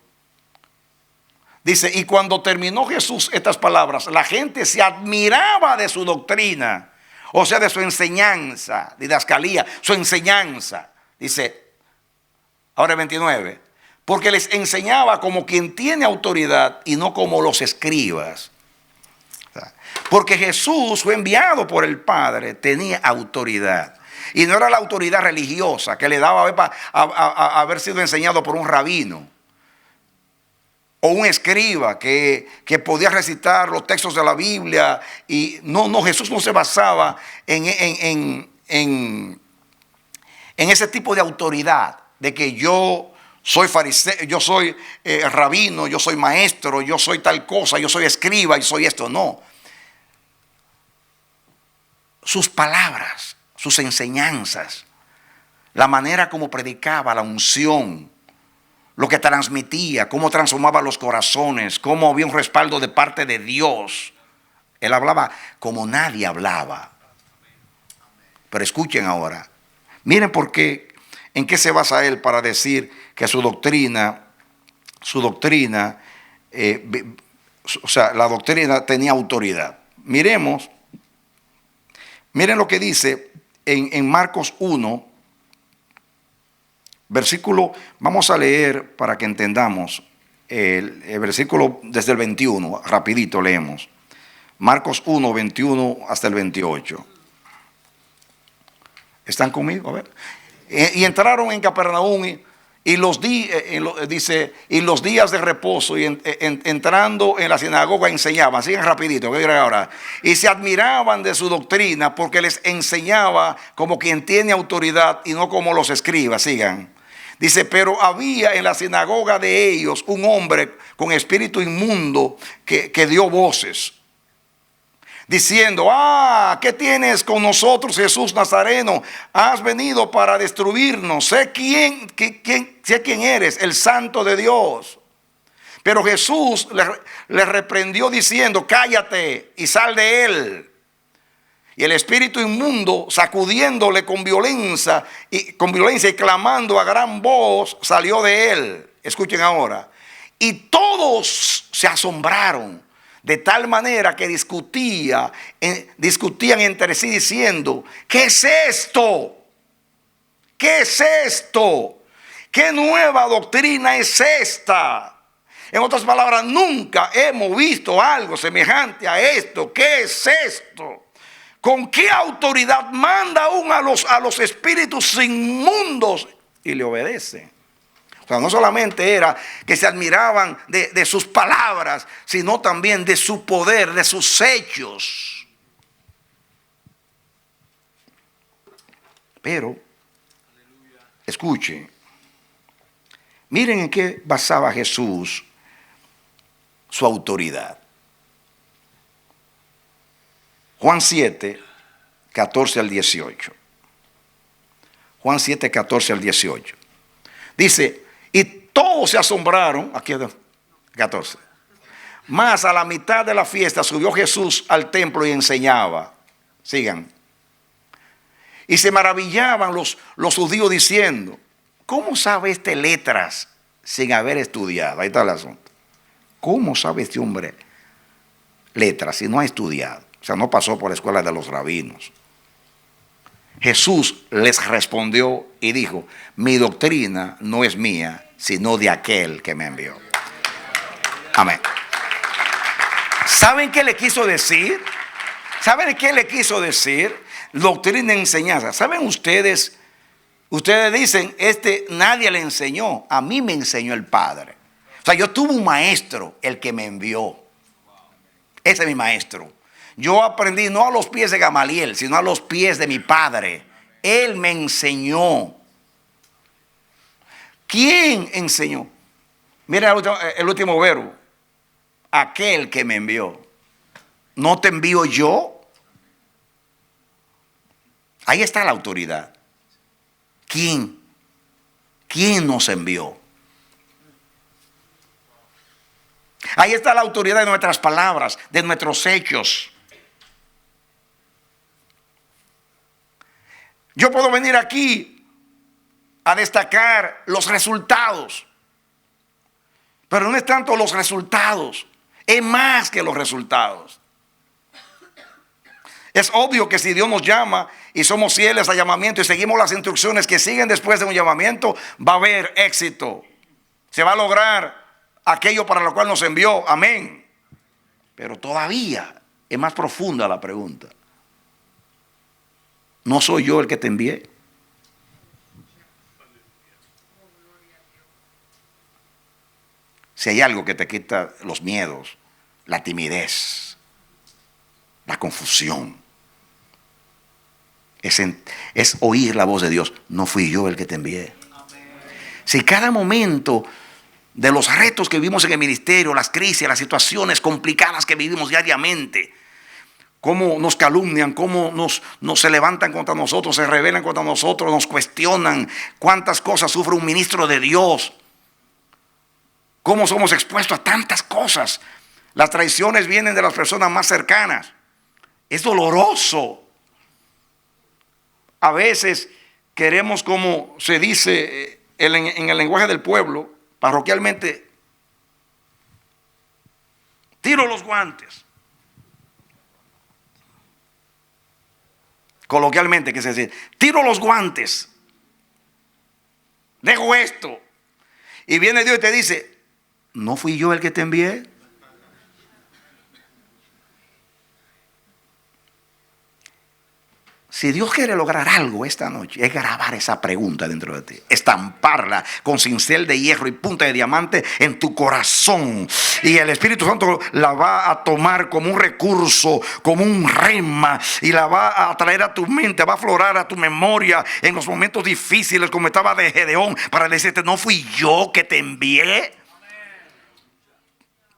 Dice: y cuando terminó Jesús estas palabras, la gente se admiraba de su doctrina, o sea, de su enseñanza, didascalía, su enseñanza. Dice, ahora el 29, porque les enseñaba como quien tiene autoridad y no como los escribas. Porque Jesús fue enviado por el Padre, tenía autoridad. Y no era la autoridad religiosa que le daba a haber sido enseñado por un rabino o un escriba que podía recitar los textos de la Biblia. Y no, Jesús no se basaba en ese tipo de autoridad, de que yo soy fariseo, yo soy rabino, yo soy maestro, yo soy tal cosa, yo soy escriba y soy esto. No. Sus palabras, sus enseñanzas, la manera como predicaba, la unción, lo que transmitía, cómo transformaba los corazones, cómo había un respaldo de parte de Dios. Él hablaba como nadie hablaba. Pero escuchen ahora, miren por qué, en qué se basa él para decir que su doctrina, o sea, la doctrina tenía autoridad. Miren lo que dice en Marcos 1, versículo, vamos a leer para que entendamos el versículo desde el 21, rapidito leemos. Marcos 1, 21 hasta el 28. ¿Están conmigo? A ver. Y entraron en Capernaum y los días de reposo, y entrando en la sinagoga enseñaban. Sigan rapidito, que ahora. Y se admiraban de su doctrina, porque les enseñaba como quien tiene autoridad y no como los escribas. Sigan. Dice, pero había en la sinagoga de ellos un hombre con espíritu inmundo que dio voces, diciendo, ¿qué tienes con nosotros, Jesús Nazareno? Has venido para destruirnos. Sé quién eres, el Santo de Dios. Pero Jesús le reprendió diciendo, cállate y sal de él. Y el espíritu inmundo, sacudiéndole con violencia y clamando a gran voz, salió de él. Escuchen ahora. Y todos se asombraron, de tal manera que discutían entre sí diciendo, ¿qué es esto? ¿Qué es esto? ¿Qué nueva doctrina es esta? En otras palabras, nunca hemos visto algo semejante a esto. ¿Qué es esto? ¿Con qué autoridad manda aún a los espíritus inmundos y le obedece? O sea, no solamente era que se admiraban de sus palabras, sino también de su poder, de sus hechos. Pero, escuche, miren en qué basaba Jesús su autoridad. Juan 7, 14 al 18. Juan 7, 14 al 18. Dice, y todos se asombraron, aquí 14. Mas a la mitad de la fiesta subió Jesús al templo y enseñaba. Sigan. Y se maravillaban los judíos diciendo, ¿cómo sabe este letras sin haber estudiado? Ahí está el asunto. ¿Cómo sabe este hombre letras si no ha estudiado? O sea, no pasó por la escuela de los rabinos. Jesús les respondió y dijo, mi doctrina no es mía, sino de aquel que me envió. Amén. ¿Saben qué le quiso decir? ¿Saben qué le quiso decir? Doctrina y enseñanza. ¿Saben ustedes? Ustedes dicen, nadie le enseñó. A mí me enseñó el Padre. O sea, yo tuve un maestro, el que me envió. Ese es mi maestro. Yo aprendí no a los pies de Gamaliel, sino a los pies de mi Padre. Él me enseñó. ¿Quién enseñó? Mira el último verbo. Aquel que me envió. ¿No te envío yo? Ahí está la autoridad. ¿Quién? ¿Quién nos envió? Ahí está la autoridad de nuestras palabras, de nuestros hechos. Yo puedo venir aquí a destacar los resultados, pero no es tanto los resultados, es más que los resultados. Es obvio que si Dios nos llama y somos fieles al llamamiento y seguimos las instrucciones que siguen después de un llamamiento, va a haber éxito. Se va a lograr aquello para lo cual nos envió. Amén. Pero todavía es más profunda la pregunta. ¿No soy yo el que te envié? Si hay algo que te quita los miedos, la timidez, la confusión, es oír la voz de Dios. No fui yo el que te envié. Si cada momento de los retos que vivimos en el ministerio, las crisis, las situaciones complicadas que vivimos diariamente, cómo nos calumnian, cómo nos se levantan contra nosotros, se rebelan contra nosotros, nos cuestionan, cuántas cosas sufre un ministro de Dios, cómo somos expuestos a tantas cosas. Las traiciones vienen de las personas más cercanas. Es doloroso. A veces queremos, como se dice en el lenguaje del pueblo, parroquialmente, tiro los guantes. Coloquialmente, que se dice, tiro los guantes, dejo esto. Y viene Dios y te dice, ¿no fui yo el que te envié? Si Dios quiere lograr algo esta noche, es grabar esa pregunta dentro de ti, estamparla con cincel de hierro y punta de diamante en tu corazón. Y el Espíritu Santo la va a tomar como un recurso, como un rema, y la va a traer a tu mente, va a aflorar a tu memoria en los momentos difíciles, como estaba de Gedeón, para decirte: no fui yo que te envié.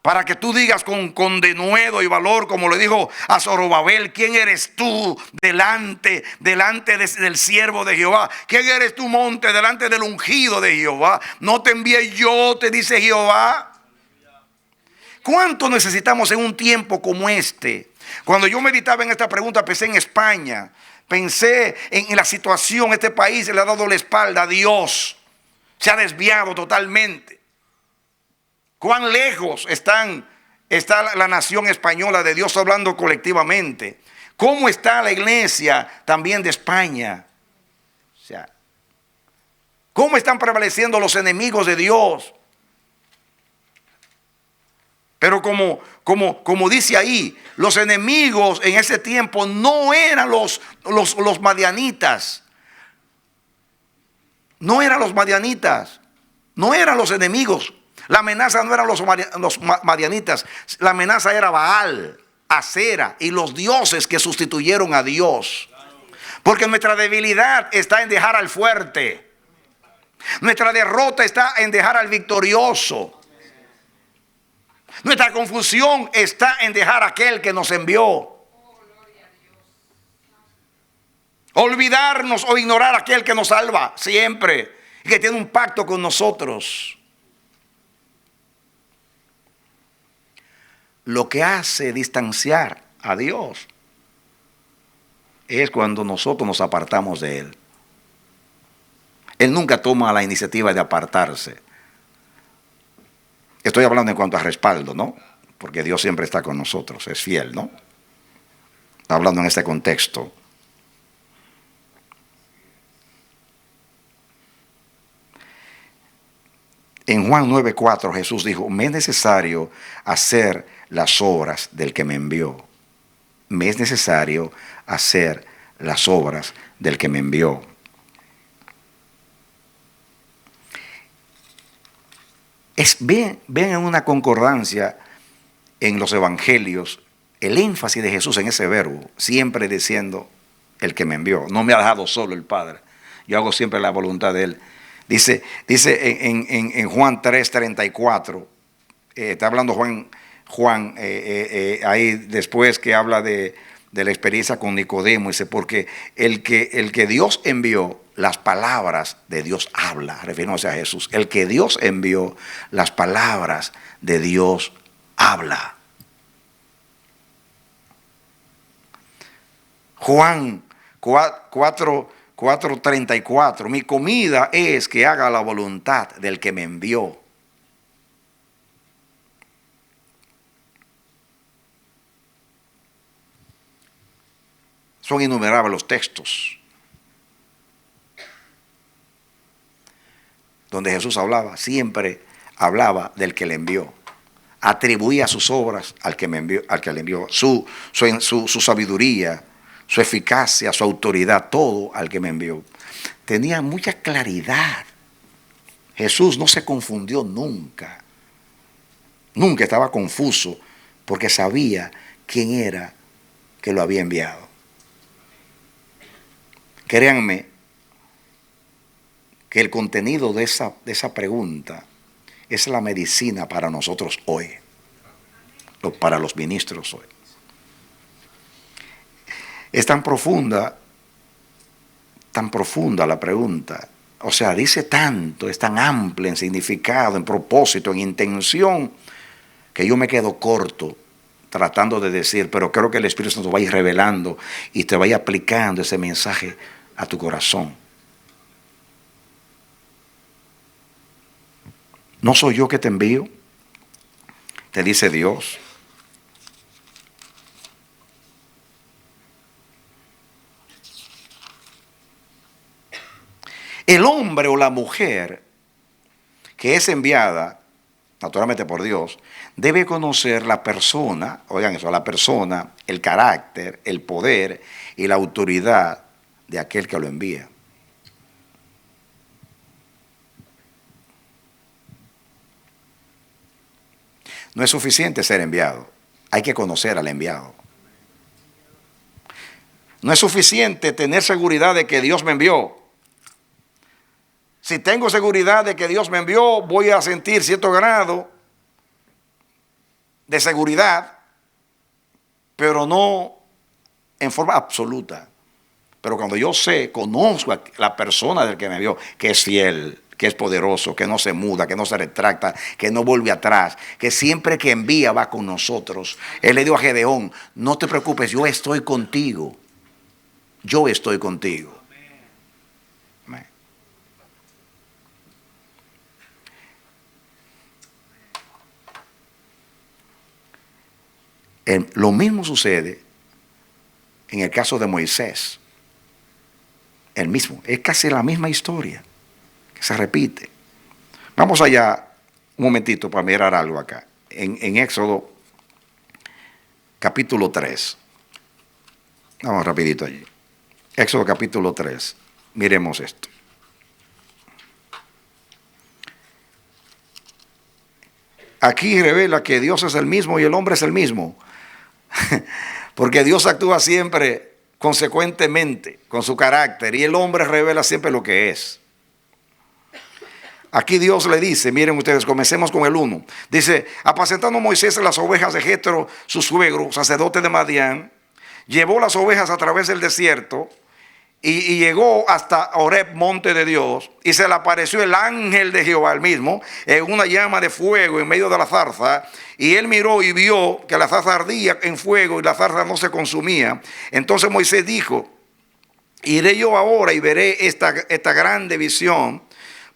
Para que tú digas con denuedo y valor, como le dijo a Zorobabel: ¿quién eres tú delante del siervo de Jehová? ¿Quién eres tú, monte, delante del ungido de Jehová? No te envié yo, te dice Jehová. ¿Cuánto necesitamos en un tiempo como este? Cuando yo meditaba en esta pregunta, pensé en España. Pensé en la situación. Este país le ha dado la espalda a Dios. Se ha desviado totalmente. ¿Cuán lejos está la nación española de Dios, hablando colectivamente? ¿Cómo está la iglesia también de España? O sea, ¿cómo están prevaleciendo los enemigos de Dios? Pero como dice ahí, los enemigos en ese tiempo no eran los madianitas. No eran los madianitas. No eran los enemigos. La amenaza no eran los madianitas. La amenaza era Baal, Acera y los dioses que sustituyeron a Dios. Porque nuestra debilidad está en dejar al fuerte. Nuestra derrota está en dejar al victorioso. Nuestra confusión está en dejar a aquel que nos envió. Olvidarnos o ignorar a aquel que nos salva siempre y que tiene un pacto con nosotros. Lo que hace distanciar a Dios es cuando nosotros nos apartamos de Él. Él nunca toma la iniciativa de apartarse. Estoy hablando en cuanto a respaldo, ¿no? Porque Dios siempre está con nosotros, es fiel, ¿no? Está hablando en este contexto. En Juan 9:4 Jesús dijo: me es necesario hacer las obras del que me envió. Me es necesario hacer las obras del que me envió. Ven en una concordancia en los evangelios el énfasis de Jesús en ese verbo, siempre diciendo: el que me envió. No me ha dejado solo el Padre, yo hago siempre la voluntad de Él. Dice en Juan 3:34, está hablando Juan ahí después que habla de la experiencia con Nicodemo, dice: porque el que Dios envió, las palabras de Dios habla, refiriéndose a Jesús. El que Dios envió, las palabras de Dios habla. Juan 4:34, mi comida es que haga la voluntad del que me envió. Son innumerables los textos donde Jesús siempre hablaba del que le envió. Atribuía sus obras al que le envió, su sabiduría, su eficacia, su autoridad, todo al que me envió. Tenía mucha claridad. Jesús no se confundió nunca. Nunca estaba confuso, porque sabía quién era que lo había enviado. Créanme que el contenido de esa pregunta es la medicina para nosotros hoy, para los ministros hoy. Es tan profunda la pregunta. O sea, dice tanto, es tan amplia en significado, en propósito, en intención, que yo me quedo corto tratando de decir, pero creo que el Espíritu Santo va a ir revelando y te va a ir aplicando ese mensaje a tu corazón. ¿No soy yo que te envío?, te dice Dios. El hombre o la mujer que es enviada, naturalmente por Dios, debe conocer la persona, oigan eso, la persona, el carácter, el poder y la autoridad de aquel que lo envía. No es suficiente ser enviado, hay que conocer al enviado. No es suficiente tener seguridad de que Dios me envió. Si tengo seguridad de que Dios me envió, voy a sentir cierto grado de seguridad, pero no en forma absoluta. Pero cuando yo conozco a la persona del que me envió, que es fiel, que es poderoso, que no se muda, que no se retracta, que no vuelve atrás, que siempre que envía va con nosotros. Él le dijo a Gedeón, no te preocupes, yo estoy contigo. Yo estoy contigo. Amén. Lo mismo sucede en el caso de Moisés. El mismo, es casi la misma historia que se repite. Vamos allá un momentito para mirar algo acá. En Éxodo capítulo 3. Vamos rapidito allí. Éxodo capítulo 3. Miremos esto. Aquí revela que Dios es el mismo y el hombre es el mismo. Porque Dios actúa siempre consecuentemente con su carácter y el hombre revela siempre lo que es. Aquí Dios le dice, miren ustedes, comencemos con el 1. Dice, apacentando Moisés las ovejas de Jetro, su suegro, sacerdote de Madián, llevó las ovejas a través del desierto y llegó hasta Horeb, monte de Dios, y se le apareció el ángel de Jehová, el mismo, en una llama de fuego en medio de la zarza, y él miró y vio que la zarza ardía en fuego y la zarza no se consumía. Entonces Moisés dijo, iré yo ahora y veré esta grande visión.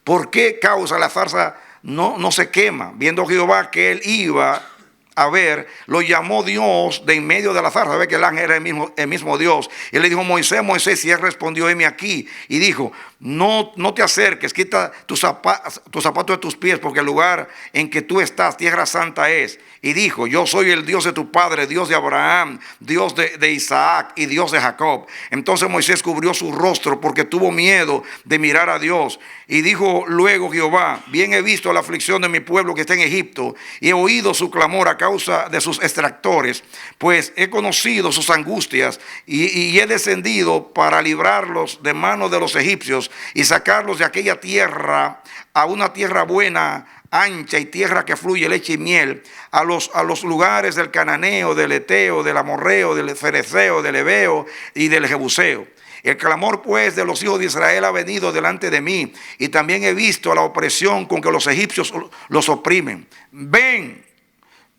¿Por qué causa la zarza no se quema? Viendo Jehová que él iba a ver, lo llamó Dios de en medio de la zarza. Ve que el ángel era el mismo Dios. Y le dijo, Moisés, Moisés, y él respondió, heme aquí. Y dijo, no te acerques, quita tus zapatos de tus pies, porque el lugar en que tú estás, tierra santa es. Y dijo, yo soy el Dios de tu padre, Dios de Abraham, Dios de Isaac y Dios de Jacob. Entonces Moisés cubrió su rostro porque tuvo miedo de mirar a Dios. Y dijo luego Jehová, bien he visto la aflicción de mi pueblo que está en Egipto, y he oído su clamor a causa de sus extractores, pues he conocido sus angustias y he descendido para librarlos de manos de los egipcios y sacarlos de aquella tierra a una tierra buena, ancha y tierra que fluye leche y miel, a los lugares del cananeo, del eteo, del amorreo, del fereceo, del heveo y del jebuseo. El clamor pues de los hijos de Israel ha venido delante de mí, y también he visto la opresión con que los egipcios los oprimen.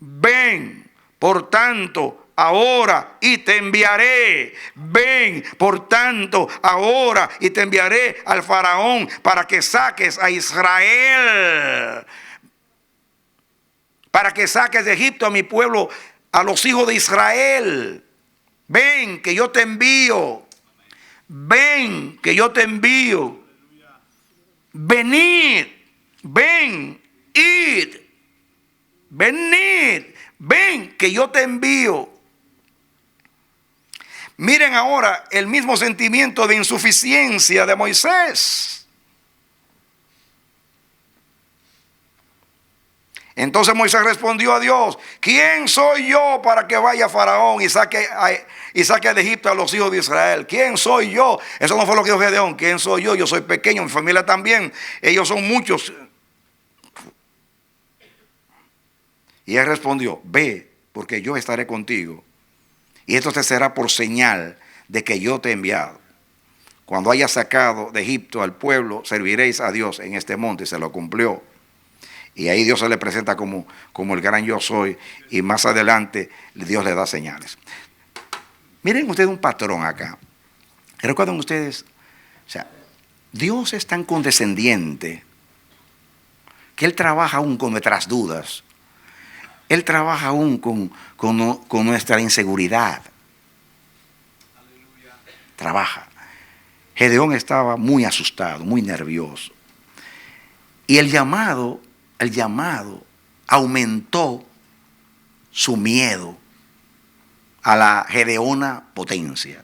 Ven, por tanto, ahora y te enviaré. Ven, por tanto, ahora y te enviaré al faraón para que saques a Israel. Para que saques de Egipto a mi pueblo, a los hijos de Israel. Ven, que yo te envío. Ven, que yo te envío. Venid, ven, id. Venid, ven, que yo te envío. Miren ahora el mismo sentimiento de insuficiencia de Moisés. Entonces Moisés respondió a Dios, ¿quién soy yo para que vaya Faraón y saque de Egipto a los hijos de Israel? ¿Quién soy yo? Eso no fue lo que dijo Gedeón. ¿Quién soy yo? Yo soy pequeño, mi familia también. Ellos son muchos. Y él respondió, ve, porque yo estaré contigo. Y esto te será por señal de que yo te he enviado. Cuando hayas sacado de Egipto al pueblo, serviréis a Dios en este monte. Y se lo cumplió. Y ahí Dios se le presenta como el gran yo soy. Y más adelante Dios le da señales. Miren ustedes un patrón acá. ¿Recuerdan ustedes? O sea, Dios es tan condescendiente que Él trabaja aún con nuestras dudas. Él trabaja aún con nuestra inseguridad. Trabaja. Gedeón estaba muy asustado, muy nervioso. Y el llamado aumentó su miedo a la gedeona potencia.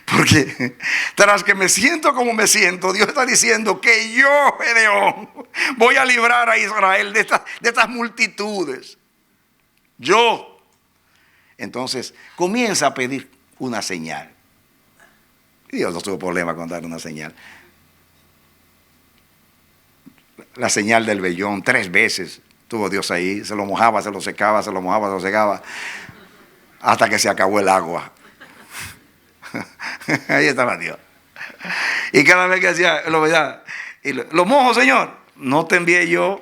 Porque tras que me siento como me siento, Dios está diciendo que yo, Gedeón, voy a librar a Israel de estas multitudes. Yo. Entonces comienza a pedir una señal. Y Dios no tuvo problema con dar una señal. La señal del vellón, 3 veces tuvo Dios ahí. Se lo mojaba, se lo secaba, se lo mojaba, se lo secaba. Hasta que se acabó el agua. Ahí estaba Dios. Y cada vez que hacía, lo mojo, Señor, no te envié yo.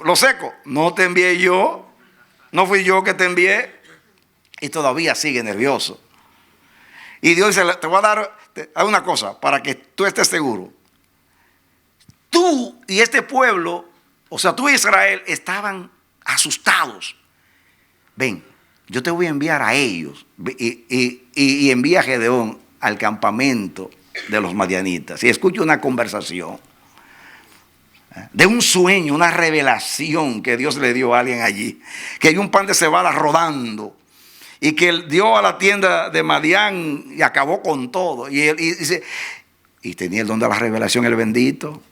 Lo seco, no te envié yo. No fui yo que te envié. Y todavía sigue nervioso. Y Dios dice, te voy a dar una cosa para que tú estés seguro. Tú y este pueblo, o sea, tú y Israel estaban asustados. Ven, yo te voy a enviar a ellos. Y envía a Gedeón al campamento de los madianitas. Y escucha una conversación de un sueño, una revelación que Dios le dio a alguien allí. Que hay un pan de cebada rodando. Y que él dio a la tienda de Madián y acabó con todo. Y dice, y tenía el don de la revelación el bendito.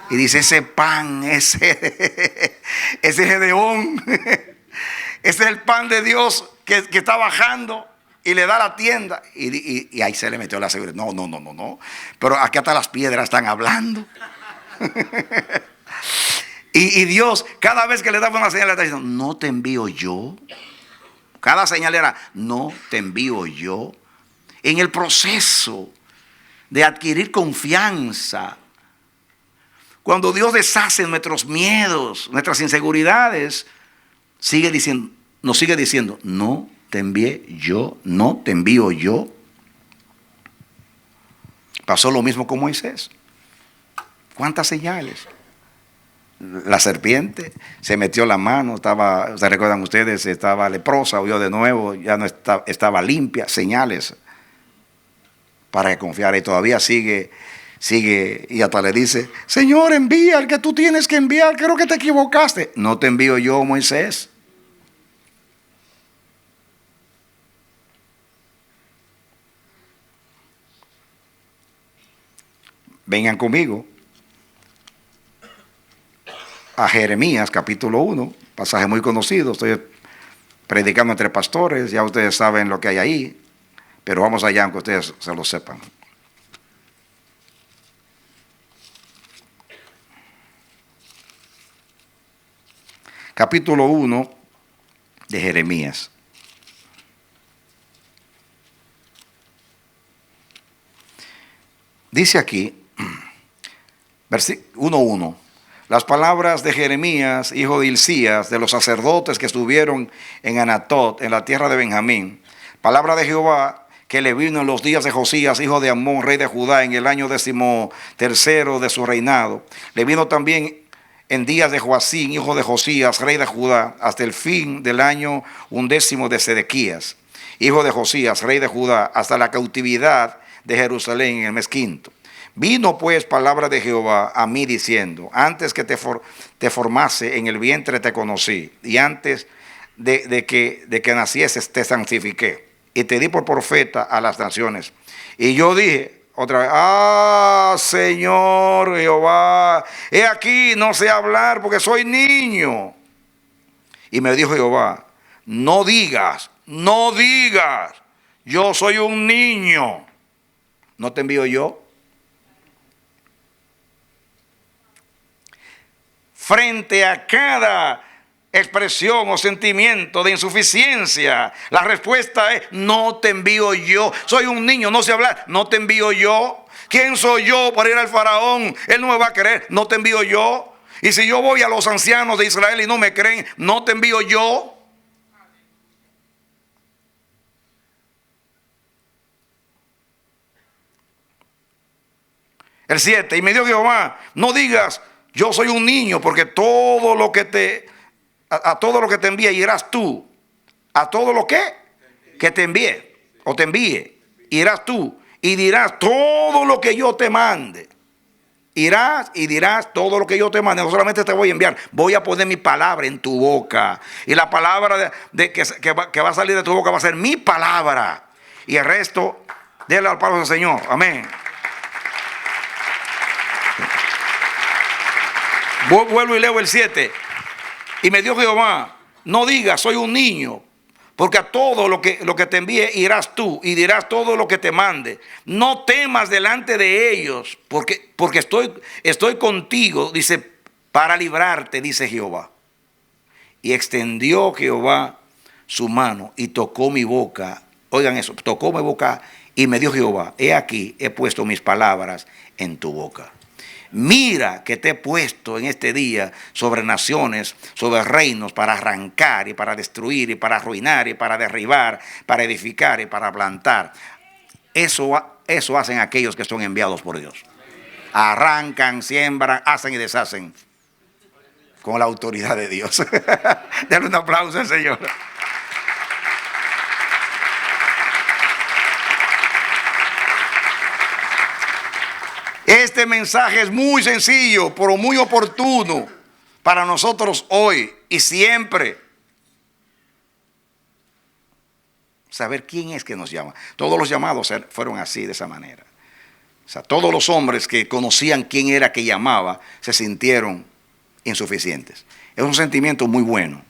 Y dice, ese pan, ese Gedeón, ese es el pan de Dios que está bajando y le da la tienda. Y ahí se le metió la seguridad. No. Pero aquí hasta las piedras están hablando. y Dios, cada vez que le daba una señal, le está diciendo, no te envío yo. Cada señal era, no te envío yo. En el proceso de adquirir confianza, cuando Dios deshace nuestros miedos, nuestras inseguridades, nos sigue diciendo, no te envié yo, no te envío yo. Pasó lo mismo con Moisés. ¿Cuántas señales? La serpiente se metió la mano, ¿se recuerdan ustedes? Estaba leprosa, huyó de nuevo, ya no estaba limpia. Señales para que confiara, y todavía sigue, y hasta le dice, Señor, envía al que tú tienes que enviar, creo que te equivocaste. No te envío yo, Moisés. Vengan conmigo a Jeremías capítulo 1, pasaje muy conocido. Estoy predicando entre pastores, ya ustedes saben lo que hay ahí, pero vamos allá aunque ustedes se lo sepan. Capítulo 1 de Jeremías. Dice aquí, versículo 1:1. Las palabras de Jeremías, hijo de Hilcías, de los sacerdotes que estuvieron en Anatot, en la tierra de Benjamín. Palabra de Jehová que le vino en los días de Josías, hijo de Amón, rey de Judá, en el año 13º de su reinado. Le vino también en días de Joacín, hijo de Josías, rey de Judá, hasta el fin del año 11 de Sedequías, hijo de Josías, rey de Judá, hasta la cautividad de Jerusalén en el mes 5. Vino pues palabra de Jehová a mí diciendo, antes que te formase en el vientre te conocí, y antes de que nacieses te santifiqué, y te di por profeta a las naciones. Y yo dije otra vez, Señor Jehová, he aquí, no sé hablar porque soy niño. Y me dijo Jehová, no digas, yo soy un niño. ¿No te envío yo? Frente a cada expresión o sentimiento de insuficiencia, la respuesta es, no te envío yo. Soy un niño, no sé hablar, no te envío yo. ¿Quién soy yo para ir al faraón? Él no me va a creer, no te envío yo. Y si yo voy a los ancianos de Israel y no me creen, no te envío yo. El 7, y me dijo Jehová, no digas, yo soy un niño, porque todo lo que a todo lo que te envíe irás tú. A todo lo que te envíe o te envíe, irás tú y dirás todo lo que yo te mande. Irás y dirás todo lo que yo te mande. No solamente te voy a enviar, voy a poner mi palabra en tu boca. Y la palabra que va a salir de tu boca va a ser mi palabra. y el resto, denle al aplauso al Señor. Amén. Vuelvo y leo el 7. Y me dijo Jehová, no digas, soy un niño, porque a todo lo que te envíe irás tú y dirás todo lo que te mande. No temas delante de ellos, porque estoy contigo, dice, para librarte, dice Jehová. Y extendió Jehová su mano y tocó mi boca. Oigan eso, tocó mi boca y me dijo Jehová, he aquí, he puesto mis palabras en tu boca. Mira que te he puesto en este día sobre naciones, sobre reinos, para arrancar y para destruir y para arruinar y para derribar, para edificar y para plantar. Eso hacen aquellos que son enviados por Dios. Arrancan, siembran, hacen y deshacen con la autoridad de Dios. Denle un aplauso al Señor. Este mensaje es muy sencillo, pero muy oportuno para nosotros hoy y siempre. Saber quién es que nos llama. Todos los llamados fueron así, de esa manera. O sea, todos los hombres que conocían quién era que llamaba, se sintieron insuficientes. Es un sentimiento muy bueno.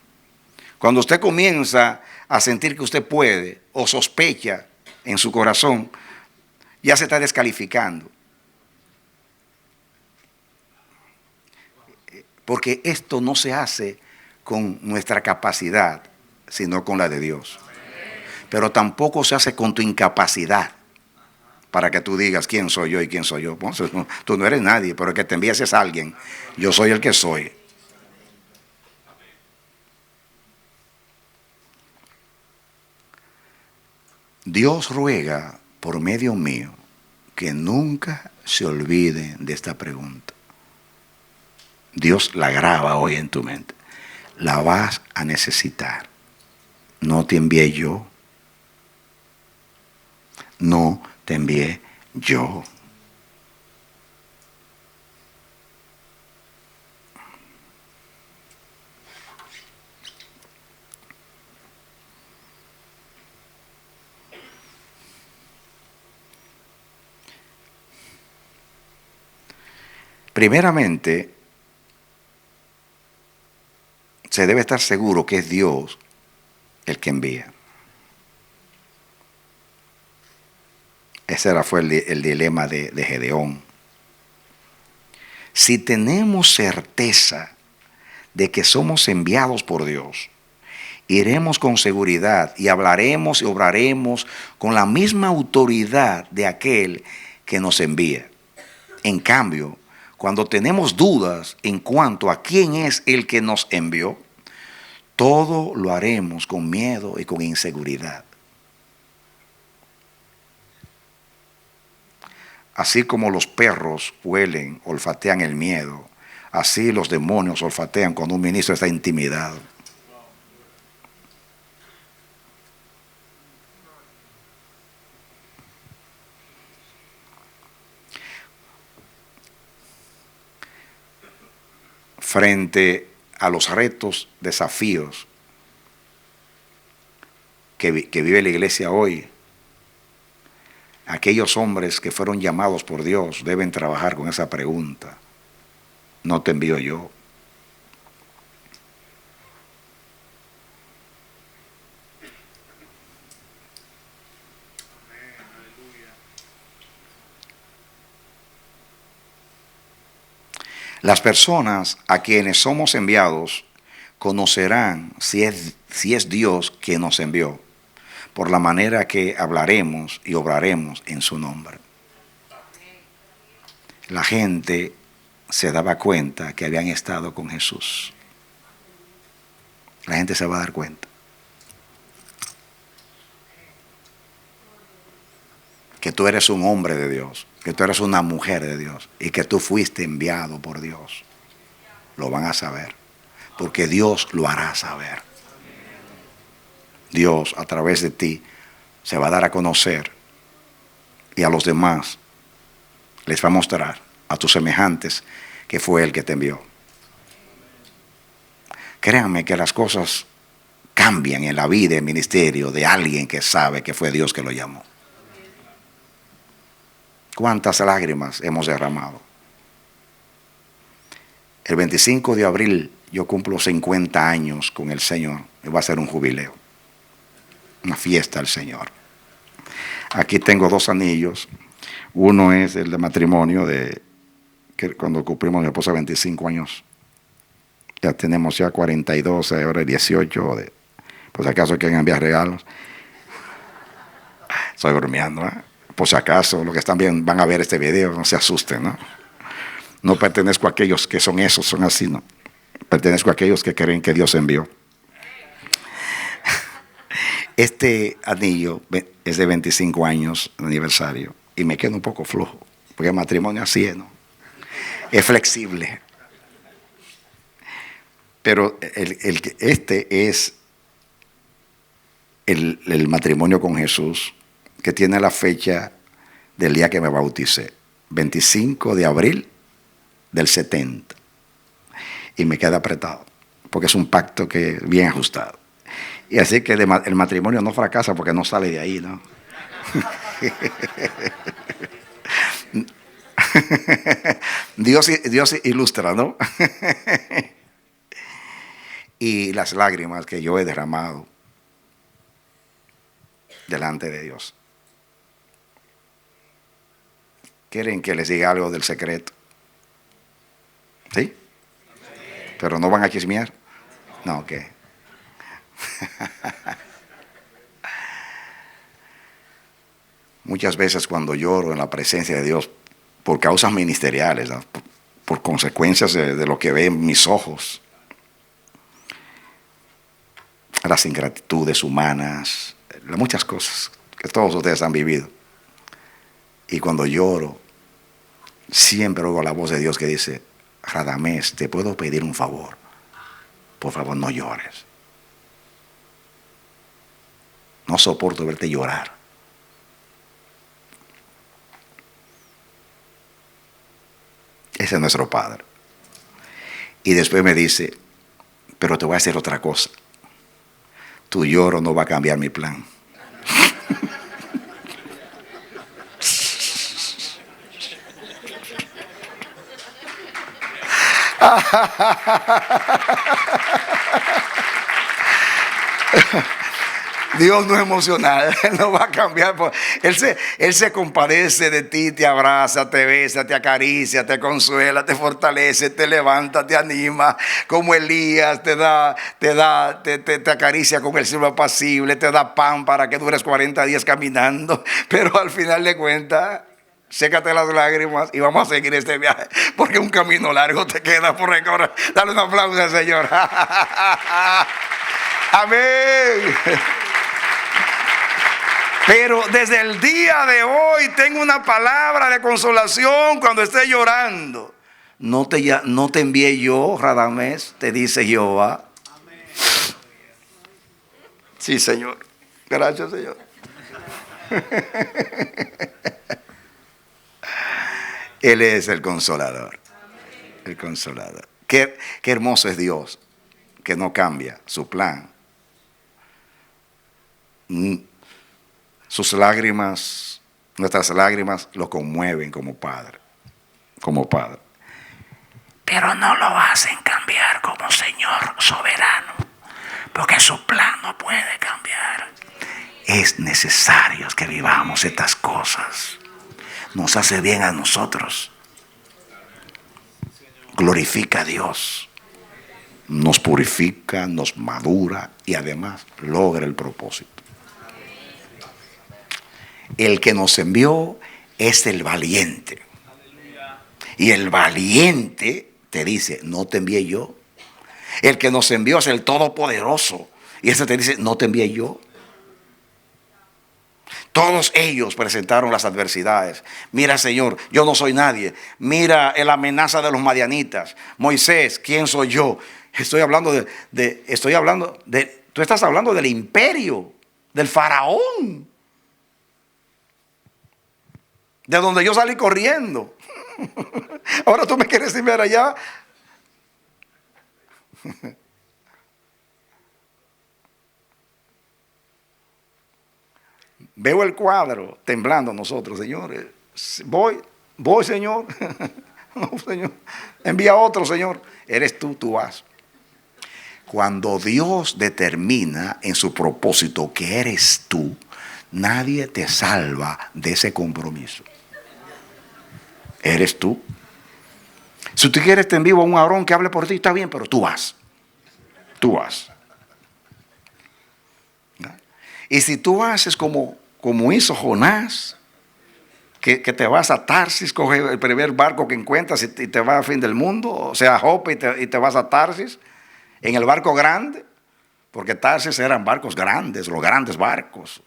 Cuando usted comienza a sentir que usted puede o sospecha en su corazón, ya se está descalificando. Porque esto no se hace con nuestra capacidad, sino con la de Dios. Pero tampoco se hace con tu incapacidad, para que tú digas quién soy yo y quién soy yo. Pues, tú no eres nadie, pero el que te envías es alguien. Yo soy el que soy. Dios ruega por medio mío que nunca se olviden de esta pregunta. Dios la graba hoy en tu mente. La vas a necesitar. No te envié yo. No te envié yo. Primeramente, se debe estar seguro que es Dios el que envía. Ese fue el dilema de Gedeón. Si tenemos certeza de que somos enviados por Dios, iremos con seguridad y hablaremos y obraremos con la misma autoridad de aquel que nos envía. En cambio, cuando tenemos dudas en cuanto a quién es el que nos envió, todo lo haremos con miedo y con inseguridad. Así como los perros huelen, olfatean el miedo, así los demonios olfatean cuando un ministro está intimidado. Frente a los retos, desafíos que vive la iglesia hoy, aquellos hombres que fueron llamados por Dios deben trabajar con esa pregunta. No te envío yo. Las personas a quienes somos enviados conocerán si es Dios quien nos envió, por la manera que hablaremos y obraremos en su nombre. La gente se daba cuenta que habían estado con Jesús. La gente se va a dar cuenta. Que tú eres un hombre de Dios, que tú eres una mujer de Dios y que tú fuiste enviado por Dios. Lo van a saber, porque Dios lo hará saber. Dios a través de ti se va a dar a conocer y a los demás les va a mostrar a tus semejantes que fue el que te envió. Créanme que las cosas cambian en la vida y el ministerio de alguien que sabe que fue Dios que lo llamó. ¿Cuántas lágrimas hemos derramado? El 25 de abril yo cumplo 50 años con el Señor. Y va a ser un jubileo, una fiesta al Señor. Aquí tengo 2 anillos. Uno es el de matrimonio, que cuando cumplimos mi esposa 25 años. Ya tenemos ya 42, ahora 18. Por si acaso quieren enviar regalos. Estoy bromeando, ¿eh? Por si acaso, los que están bien van a ver este video, no se asusten, ¿no? No pertenezco a aquellos que son esos, son así, ¿no? Pertenezco a aquellos que creen que Dios envió. Este anillo es de 25 años de aniversario y me queda un poco flojo, porque el matrimonio así es, ¿no? Es flexible. Pero este es el matrimonio con Jesús, que tiene la fecha del día que me bauticé, 25 de abril del 70. Y me queda apretado, porque es un pacto que bien ajustado. Y así que el matrimonio no fracasa porque no sale de ahí, ¿no? Dios ilustra, ¿no? Y las lágrimas que yo he derramado delante de Dios. ¿Quieren que les diga algo del secreto? ¿Sí? ¿Pero no van a chismear? No, ok. Muchas veces cuando lloro en la presencia de Dios, por causas ministeriales, ¿no? por consecuencias de lo que ven mis ojos, las ingratitudes humanas, muchas cosas que todos ustedes han vivido. Y cuando lloro, siempre oigo la voz de Dios que dice: Radamés, ¿te puedo pedir un favor? Por favor, no llores. No soporto verte llorar. Ese es nuestro Padre. Y después me dice: pero te voy a decir otra cosa. Tu lloro no va a cambiar mi plan. Dios no es emocional, Él no va a cambiar. Él se compadece de ti, te abraza, te besa, te acaricia, te consuela, te fortalece, te levanta, te anima. Como Elías te acaricia con el cielo apacible, te da pan para que dures 40 días caminando. Pero al final de cuentas, sécate las lágrimas y vamos a seguir este viaje, porque un camino largo te queda por recorrer. Dale un aplauso al Señor. Amén. Pero desde el día de hoy tengo una palabra de consolación cuando esté llorando. No te envié yo, Radamés, te dice Jehová. Amén. Sí, Señor. Gracias, Señor. Él es el consolador. El consolador. Qué hermoso es Dios, que no cambia su plan. Sus lágrimas, nuestras lágrimas lo conmueven como Padre. Como Padre. Pero no lo hacen cambiar como Señor soberano, porque su plan no puede cambiar. Es necesario que vivamos estas cosas. Nos hace bien a nosotros. Glorifica a Dios. Nos purifica, nos madura y además logra el propósito. El que nos envió es el valiente. Y el valiente te dice: no te envié yo. El que nos envió es el todopoderoso. Y ese te dice: no te envié yo. Todos ellos presentaron las adversidades. Mira, Señor, yo no soy nadie. Mira la amenaza de los madianitas. Moisés, ¿quién soy yo? Estoy hablando tú estás hablando del imperio, del faraón, de donde yo salí corriendo. Ahora tú me quieres enviar allá. Veo el cuadro temblando nosotros, señores. Voy, Señor. No, Señor. Envía otro, Señor. Eres tú vas. Cuando Dios determina en su propósito que eres tú, nadie te salva de ese compromiso. Eres tú. Si tú quieres te envío a un Aarón que hable por ti, está bien, pero tú vas. Tú vas. Y si tú haces como hizo Jonás, que te vas a Tarsis, coges el primer barco que encuentras y te vas a fin del mundo, o sea, a Jope y te vas a Tarsis, en el barco grande, porque Tarsis eran barcos grandes, los grandes barcos.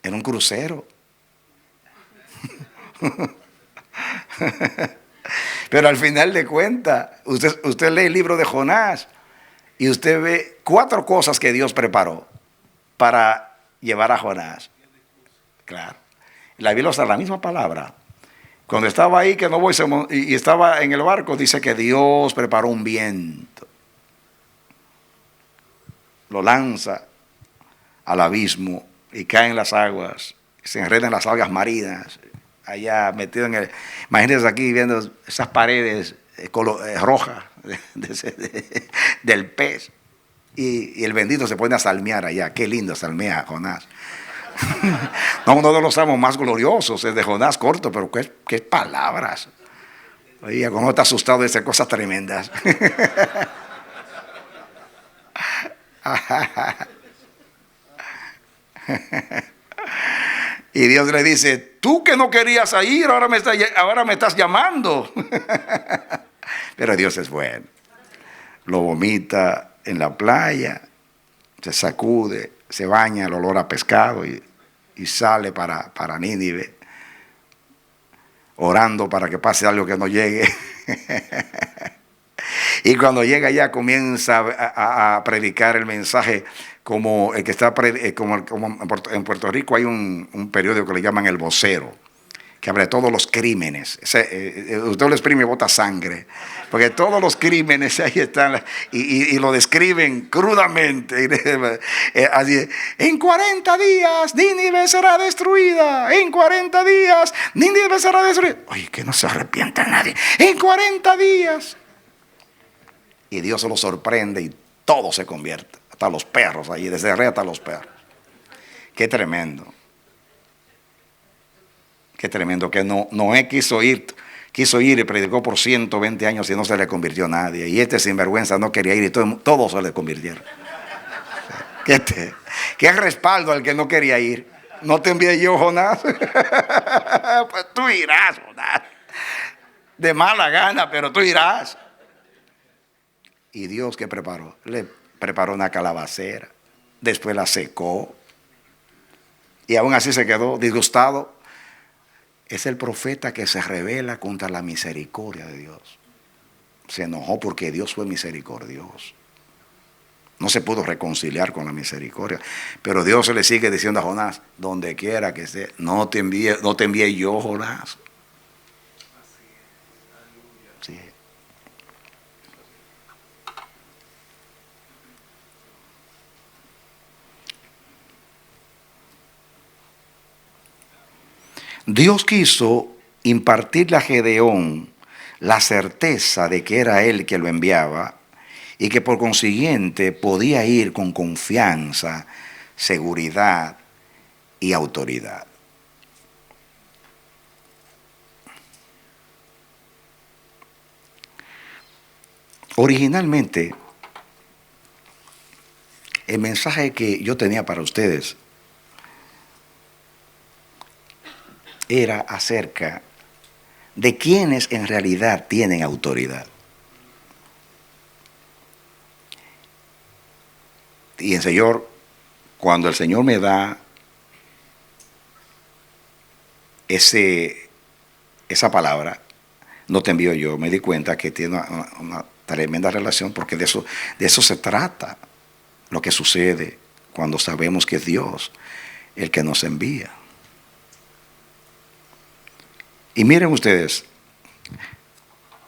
Era un crucero. Pero al final de cuentas, usted lee el libro de Jonás y usted ve 4 cosas que Dios preparó para llevar a Jonás. Claro. La Biblia usa la misma palabra. Cuando estaba ahí, que no voy, y estaba en el barco, dice que Dios preparó un viento. Lo lanza al abismo y cae en las aguas, se enreda en las algas marinas, allá metido en el... Imagínense aquí viendo esas paredes rojas del pez. Y el bendito se pone a salmear allá. Qué lindo salmea Jonás. No, uno de los salmos más gloriosos es de Jonás, corto, pero qué palabras. Oiga, cómo está asustado de hacer cosas tremendas. Y Dios le dice, tú que no querías ir, ahora me estás llamando. Pero Dios es bueno. Lo vomita en la playa, se sacude, se baña el olor a pescado y sale para Nínive, orando para que pase algo que no llegue. Y cuando llega allá comienza a predicar el mensaje como el que está, como en Puerto Rico hay un periódico que le llaman El Vocero, que habla de todos los crímenes. Usted lo exprime y bota sangre, porque todos los crímenes ahí están, y lo describen crudamente. Así, en 40 días Nínive será destruida, en 40 días Nínive será destruida. Oye, que no se arrepienta nadie. En 40 días. Y Dios se lo sorprende y todo se convierte. Hasta los perros allí, desde arriba hasta los perros. Qué tremendo. Qué tremendo que Noé quiso ir y predicó por 120 años y no se le convirtió nadie. Y este sinvergüenza no quería ir y todos se le convirtieron. Qué respaldo al que no quería ir. No te envié yo, Jonás. Pues tú irás, Jonás. De mala gana, pero tú irás. Y Dios, ¿qué preparó? Le preparó una calabacera. Después la secó. Y aún así se quedó disgustado. Es el profeta que se rebela contra la misericordia de Dios. Se enojó porque Dios fue misericordioso. No se pudo reconciliar con la misericordia. Pero Dios se le sigue diciendo a Jonás, donde quiera que esté, no te envié yo, Jonás. Sí. Dios quiso impartirle a Gedeón la certeza de que era él que lo enviaba y que por consiguiente podía ir con confianza, seguridad y autoridad. Originalmente, el mensaje que yo tenía para ustedes era acerca de quienes en realidad tienen autoridad. Y el Señor, cuando el Señor me da esa palabra, no te envío yo, me di cuenta que tiene una tremenda relación, porque de eso se trata lo que sucede cuando sabemos que es Dios el que nos envía. Y miren ustedes,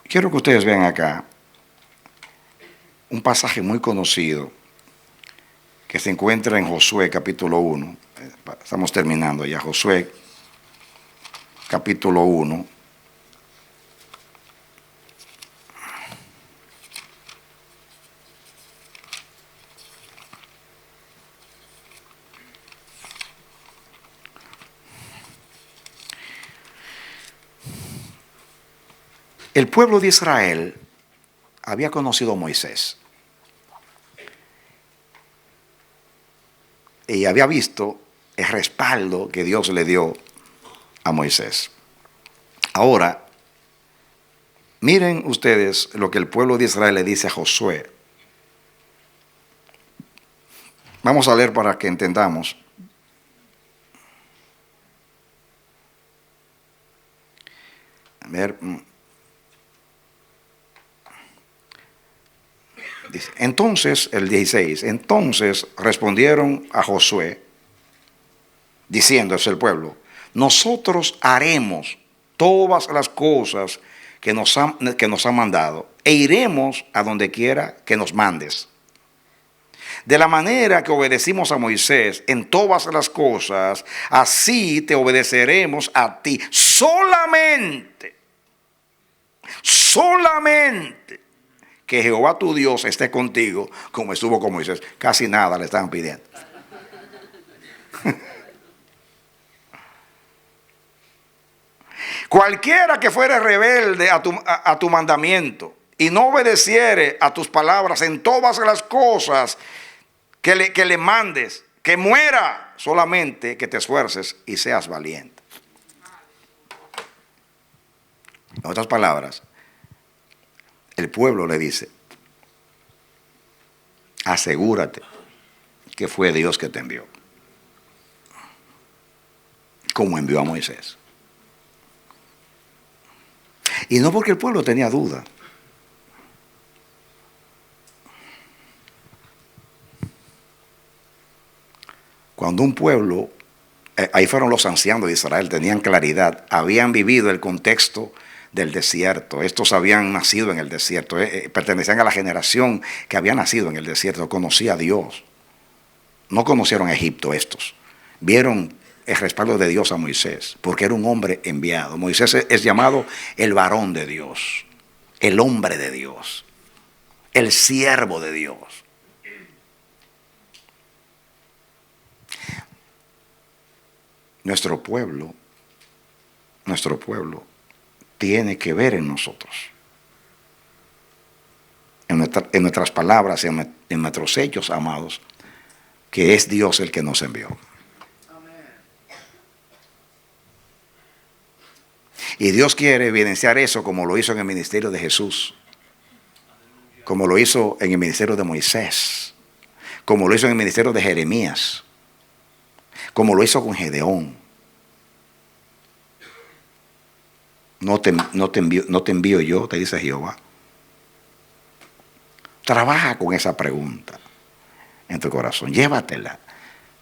quiero que ustedes vean acá un pasaje muy conocido que se encuentra en Josué capítulo 1. Estamos terminando ya. Josué capítulo 1. El pueblo de Israel había conocido a Moisés y había visto el respaldo que Dios le dio a Moisés. Ahora, miren ustedes lo que el pueblo de Israel le dice a Josué. Vamos a leer para que entendamos. A ver. Dice, entonces, el 16, entonces respondieron a Josué, diciendo, es el pueblo, nosotros haremos todas las cosas que nos han mandado e iremos a donde quiera que nos mandes. De la manera que obedecimos a Moisés en todas las cosas, así te obedeceremos a ti. Solamente que Jehová tu Dios esté contigo como estuvo con Moisés. Casi nada le estaban pidiendo. Cualquiera que fuere rebelde a tu mandamiento y no obedeciere a tus palabras en todas las cosas que le mandes, que muera, solamente que te esfuerces y seas valiente. En otras palabras, el pueblo le dice, asegúrate que fue Dios que te envió, como envió a Moisés. Y no porque el pueblo tenía duda. Cuando un pueblo, ahí fueron los ancianos de Israel, tenían claridad, habían vivido el contexto del desierto. Estos habían nacido en el desierto, pertenecían a la generación que había nacido en el desierto, conocía a Dios. No conocieron a Egipto estos. Vieron el respaldo de Dios a Moisés, porque era un hombre enviado. Moisés es llamado el varón de Dios, el hombre de Dios, el siervo de Dios. Nuestro pueblo tiene que ver en nosotros, en nuestras palabras, en nuestros hechos, amados, que es Dios el que nos envió. Y Dios quiere evidenciar eso como lo hizo en el ministerio de Jesús, como lo hizo en el ministerio de Moisés, como lo hizo en el ministerio de Jeremías, como lo hizo con Gedeón. No te envío yo, te dice Jehová. Trabaja con esa pregunta en tu corazón, llévatela,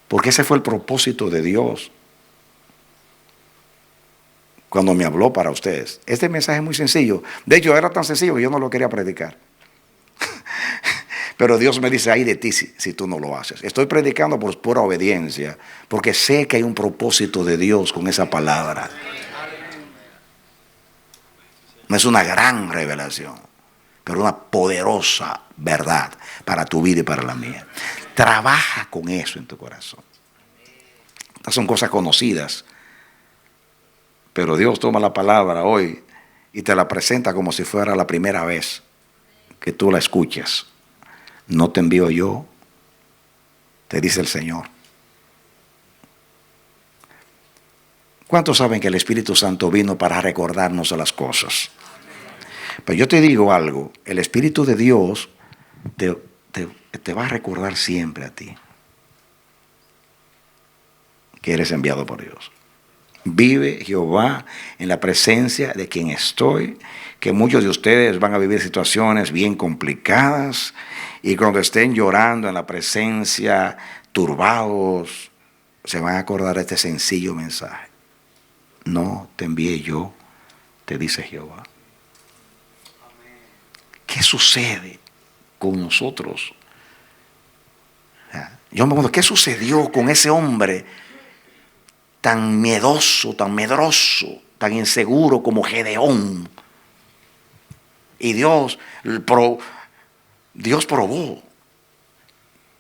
porque ese fue el propósito de Dios cuando me habló para ustedes. Este mensaje es muy sencillo. De hecho, era tan sencillo que yo no lo quería predicar. Pero Dios me dice, ay de ti si tú no lo haces. Estoy predicando por pura obediencia, porque sé que hay un propósito de Dios con esa palabra. No es una gran revelación, pero una poderosa verdad para tu vida y para la mía. Trabaja con eso en tu corazón. Estas son cosas conocidas, pero Dios toma la palabra hoy y te la presenta como si fuera la primera vez que tú la escuchas. No te envío yo, te dice el Señor. ¿Cuántos saben que el Espíritu Santo vino para recordarnos de las cosas? Pero yo te digo algo, el Espíritu de Dios te va a recordar siempre a ti que eres enviado por Dios. Vive Jehová en la presencia de quien estoy, que muchos de ustedes van a vivir situaciones bien complicadas y cuando estén llorando en la presencia, turbados, se van a acordar de este sencillo mensaje. No te envié yo, te dice Jehová. ¿Qué sucede con nosotros? Yo me pregunto, ¿qué sucedió con ese hombre tan miedoso, tan medroso, tan inseguro como Gedeón? Y Dios probó,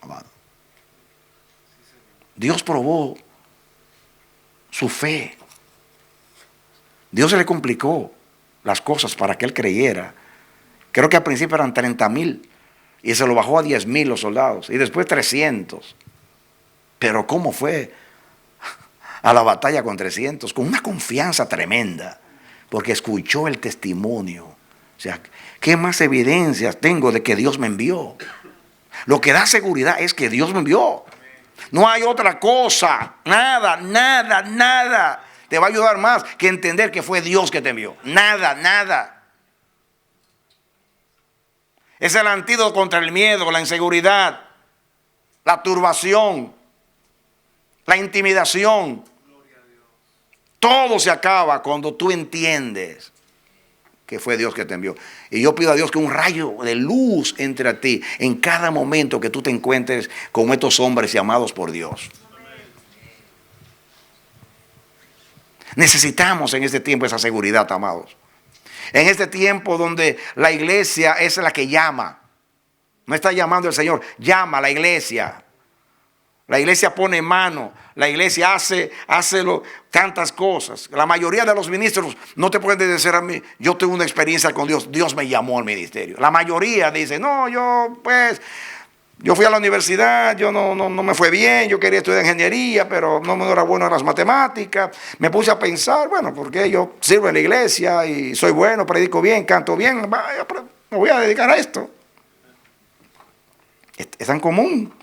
amado. Dios probó su fe. Dios se le complicó las cosas para que él creyera. Creo que al principio eran 30,000 y se lo bajó a 10,000 los soldados y después 300. Pero ¿cómo fue a la batalla con 300? Con una confianza tremenda, porque escuchó el testimonio. O sea, ¿qué más evidencias tengo de que Dios me envió? Lo que da seguridad es que Dios me envió. No hay otra cosa, nada te va a ayudar más que entender que fue Dios que te envió. Nada. Es el antídoto contra el miedo, la inseguridad, la turbación, la intimidación. Todo se acaba cuando tú entiendes que fue Dios que te envió. Y yo pido a Dios que un rayo de luz entre a ti en cada momento que tú te encuentres como estos hombres llamados por Dios. Necesitamos en este tiempo esa seguridad, amados. En este tiempo donde la iglesia es la que llama. No está llamando el Señor, llama a la iglesia. La iglesia pone mano, la iglesia hace tantas cosas. La mayoría de los ministros no te pueden decir a mí, yo tuve una experiencia con Dios, Dios me llamó al ministerio. La mayoría dice, no, yo fui a la universidad, yo no me fue bien, yo quería estudiar ingeniería, pero no me era bueno en las matemáticas. Me puse a pensar, bueno, porque yo sirvo en la iglesia y soy bueno, predico bien, canto bien, me voy a dedicar a esto. Es tan común.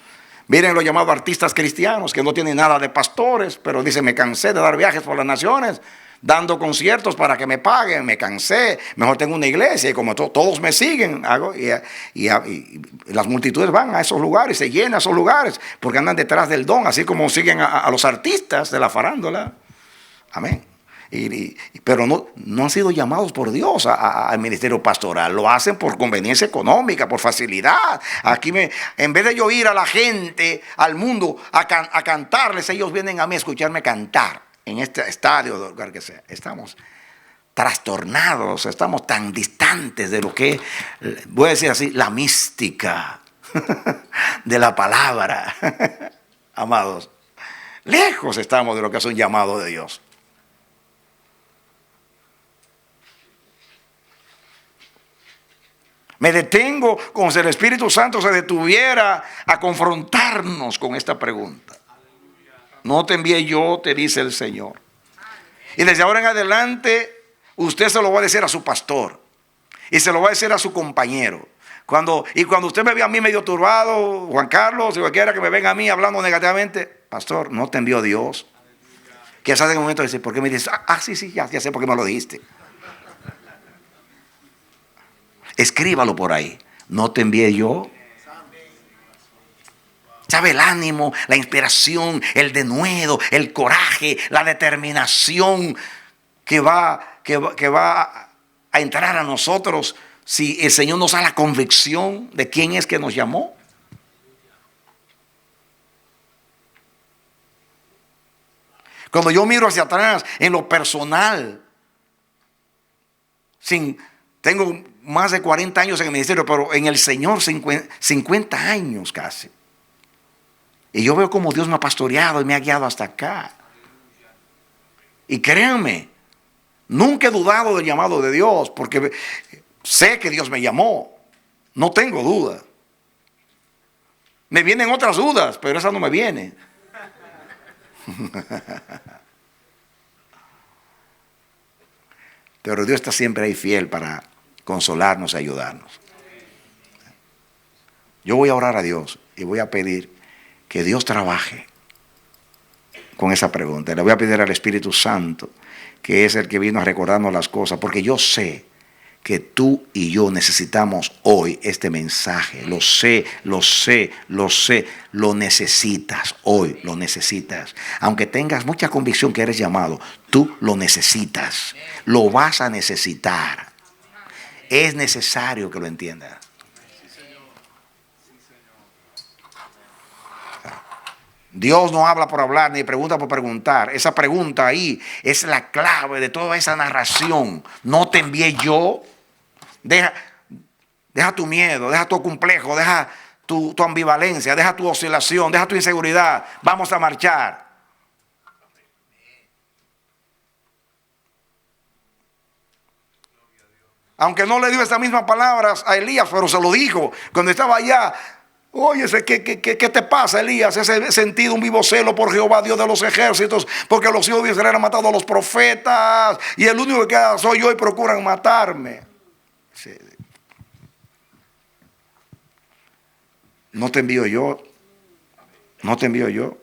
Miren los llamados artistas cristianos que no tienen nada de pastores, pero dicen, me cansé de dar viajes por las naciones, dando conciertos para que me paguen, me cansé, mejor tengo una iglesia y como todos me siguen, y las multitudes van a esos lugares, se llenan esos lugares, porque andan detrás del don, así como siguen a los artistas de la farándula. Amén. Pero no han sido llamados por Dios al ministerio pastoral. Lo hacen por conveniencia económica, por facilidad. Aquí en vez de yo ir a la gente, al mundo, a cantarles, ellos vienen a mí a escucharme cantar en este estadio, lugar que sea. Estamos trastornados, estamos tan distantes de lo que, voy a decir así, la mística de la palabra. Amados, lejos estamos de lo que es un llamado de Dios. Me detengo como si el Espíritu Santo se detuviera a confrontarnos con esta pregunta. No te envié yo, te dice el Señor. Y desde ahora en adelante, usted se lo va a decir a su pastor. Y se lo va a decir a su compañero. Cuando usted me ve a mí medio turbado, Juan Carlos, si cualquiera que me venga a mí hablando negativamente, pastor, no te envió Dios. Quizás en un momento dice, ¿por qué me dices? Sí, ya sé por qué me lo dijiste. Escríbalo por ahí. No te envié yo. ¿Sabe? El ánimo, la inspiración, el denuedo, el coraje, la determinación que va a entrar a nosotros si el Señor nos da la convicción de quién es que nos llamó. Cuando yo miro hacia atrás en lo personal, tengo más de 40 años en el ministerio, pero en el Señor 50 años casi. Y yo veo cómo Dios me ha pastoreado y me ha guiado hasta acá. Y créanme, nunca he dudado del llamado de Dios, porque sé que Dios me llamó. No tengo duda. Me vienen otras dudas, pero esa no me viene. Pero Dios está siempre ahí fiel para consolarnos y ayudarnos. Yo voy a orar a Dios y voy a pedir que Dios trabaje con esa pregunta. Le voy a pedir al Espíritu Santo, que es el que vino a recordarnos las cosas, porque yo sé que tú y yo necesitamos hoy este mensaje. Lo sé, lo necesitas hoy, lo necesitas. Aunque tengas mucha convicción que eres llamado, tú lo necesitas, lo vas a necesitar. Es necesario que lo entiendas. Dios no habla por hablar ni pregunta por preguntar. Esa pregunta ahí es la clave de toda esa narración. No te envié yo. Deja tu miedo, deja tu complejo, deja tu ambivalencia, deja tu oscilación, deja tu inseguridad. Vamos a marchar. Aunque no le dio esas mismas palabras a Elías, pero se lo dijo cuando estaba allá. Oye, ¿qué te pasa, Elías? Ese sentido, un vivo celo por Jehová, Dios de los ejércitos, porque los hijos de Israel han matado a los profetas y el único que queda soy yo y procuran matarme. Sí. No te envío yo. No te envío yo.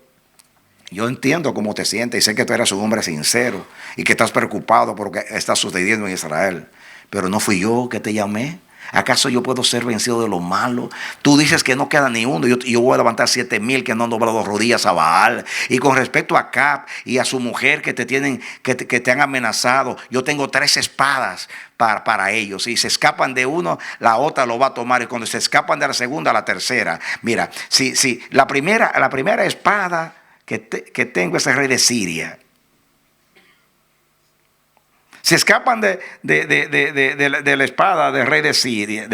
Yo entiendo cómo te sientes y sé que tú eres un hombre sincero y que estás preocupado por lo que está sucediendo en Israel. Pero no fui yo que te llamé. ¿Acaso yo puedo ser vencido de lo malo? Tú dices que no queda ni uno. Yo voy a levantar 7,000 que no han doblado rodillas a Baal. Y con respecto a Acab y a su mujer que te han amenazado, yo tengo 3 espadas para ellos. Si se escapan de uno, la otra lo va a tomar. Y cuando se escapan de la segunda, la tercera. Mira, si la primera espada que tengo es el rey de Siria. Se escapan de la espada del rey de Siria.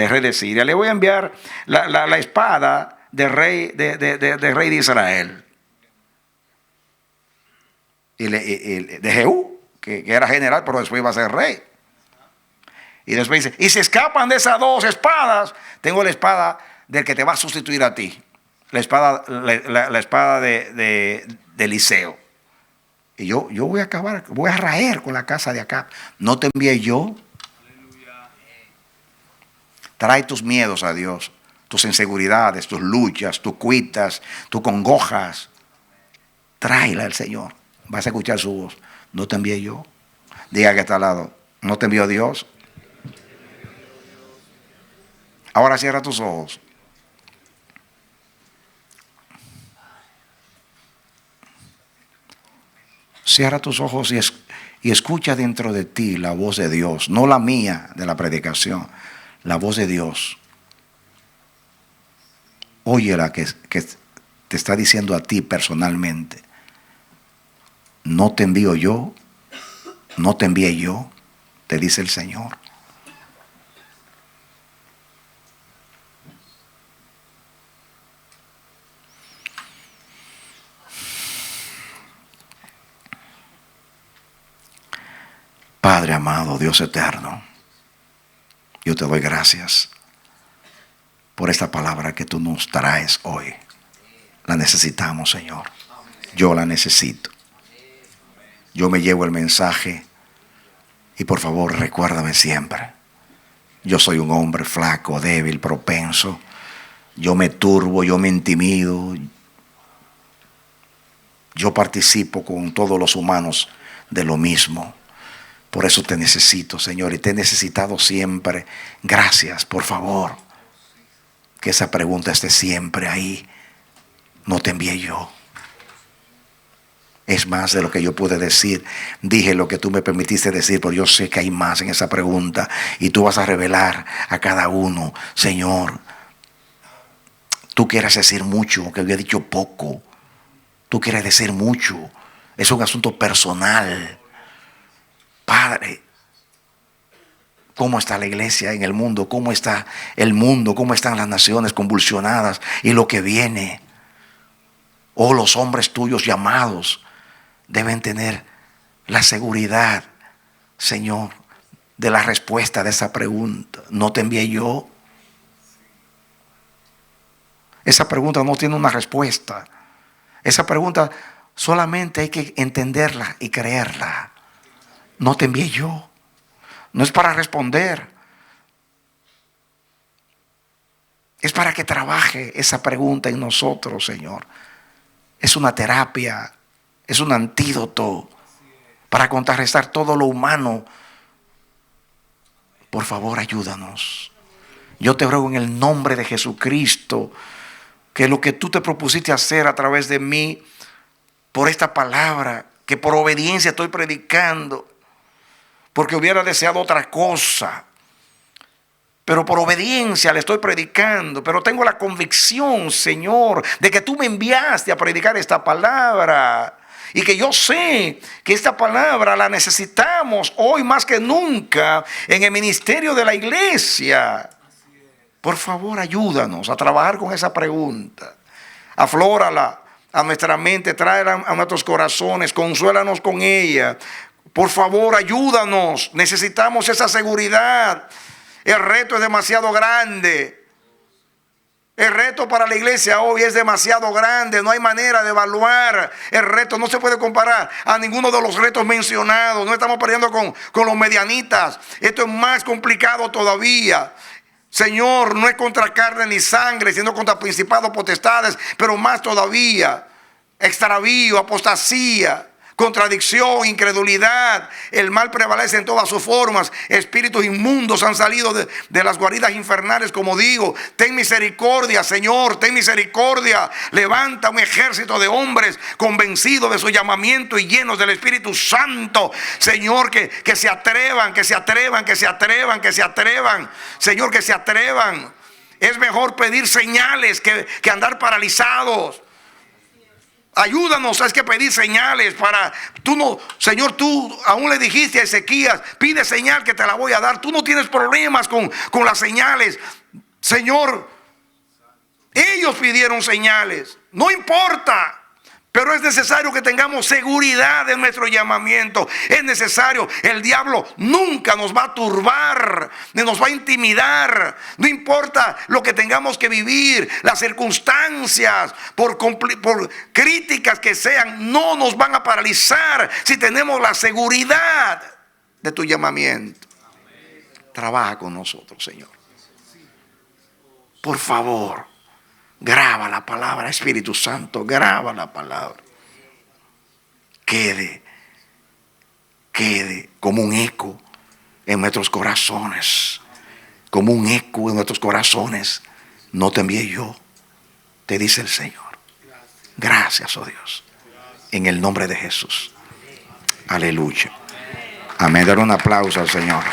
Le voy a enviar la espada del rey de Israel. Y de Jehú, que era general, pero después iba a ser rey. Y después dice, y se escapan de esas 2 espadas, tengo la espada del que te va a sustituir a ti. La espada de Eliseo. Y yo voy a acabar, voy a raer con la casa de Acab. ¿No te envié yo? Aleluya. Trae tus miedos a Dios, tus inseguridades, tus luchas, tus cuitas, tus congojas. Tráela al Señor. Vas a escuchar su voz. ¿No te envié yo? Diga que está al lado. ¿No te envió Dios? Ahora cierra tus ojos. Cierra tus ojos y escucha dentro de ti la voz de Dios, no la mía de la predicación, la voz de Dios. Óyela que te está diciendo a ti personalmente. No te envío yo, no te envié yo, te dice el Señor. Padre amado, Dios eterno, yo te doy gracias por esta palabra que tú nos traes hoy. La necesitamos, Señor. Yo la necesito. Yo me llevo el mensaje y por favor recuérdame siempre. Yo soy un hombre flaco, débil, propenso. Yo me turbo, yo me intimido. Yo participo con todos los humanos de lo mismo. Por eso te necesito, Señor, y te he necesitado siempre. Gracias, por favor. Que esa pregunta esté siempre ahí. No te envié yo. Es más de lo que yo pude decir. Dije lo que tú me permitiste decir, pero yo sé que hay más en esa pregunta. Y tú vas a revelar a cada uno, Señor. Tú quieres decir mucho, aunque había dicho poco. Tú quieres decir mucho. Es un asunto personal. Padre, ¿cómo está la iglesia en el mundo? ¿Cómo está el mundo? ¿Cómo están las naciones convulsionadas? Y lo que viene. Oh, los hombres tuyos llamados deben tener la seguridad, Señor, de la respuesta de esa pregunta. ¿No te envié yo? Esa pregunta no tiene una respuesta. Esa pregunta solamente hay que entenderla y creerla. No te envié yo. No es para responder. Es para que trabaje esa pregunta en nosotros, Señor. Es una terapia. Es un antídoto para contrarrestar todo lo humano. Por favor, ayúdanos. Yo te ruego en el nombre de Jesucristo que lo que tú te propusiste hacer a través de mí, por esta palabra, que por obediencia estoy predicando, porque hubiera deseado otra cosa, pero por obediencia le estoy predicando. Pero tengo la convicción, Señor, de que tú me enviaste a predicar esta palabra. Y que yo sé que esta palabra la necesitamos hoy más que nunca en el ministerio de la iglesia. Por favor, ayúdanos a trabajar con esa pregunta. Aflórala a nuestra mente, tráela a nuestros corazones, consuélanos con ella. Por favor, ayúdanos. Necesitamos esa seguridad. El reto es demasiado grande. El reto para la iglesia hoy es demasiado grande. No hay manera de evaluar el reto. No se puede comparar a ninguno de los retos mencionados. No estamos peleando con los medianitas. Esto es más complicado todavía. Señor, no es contra carne ni sangre, sino contra principados, potestades, pero más todavía, extravío, apostasía, contradicción, incredulidad. El mal prevalece en todas sus formas. Espíritus inmundos han salido de las guaridas infernales, como digo. Ten misericordia, Señor, ten misericordia. Levanta un ejército de hombres convencidos de su llamamiento y llenos del Espíritu Santo. Señor, que se atrevan, que se atrevan, que se atrevan, que se atrevan. Señor, que se atrevan. Es mejor pedir señales que andar paralizados. Ayúdanos, hay que pedir señales para... Tú no, Señor, tú aún le dijiste a Ezequías, pide señal que te la voy a dar. Tú no tienes problemas con las señales. Señor, ellos pidieron señales. No importa. Pero es necesario que tengamos seguridad en nuestro llamamiento. Es necesario. El diablo nunca nos va a turbar, ni nos va a intimidar. No importa lo que tengamos que vivir, las circunstancias, por críticas que sean, no nos van a paralizar si tenemos la seguridad de tu llamamiento. Trabaja con nosotros, Señor. Por favor. Graba la palabra, Espíritu Santo, graba la palabra. Quede como un eco en nuestros corazones. Como un eco en nuestros corazones. No te envié yo, te dice el Señor. Gracias, oh Dios. En el nombre de Jesús. Aleluya. Amén. Dar un aplauso al Señor.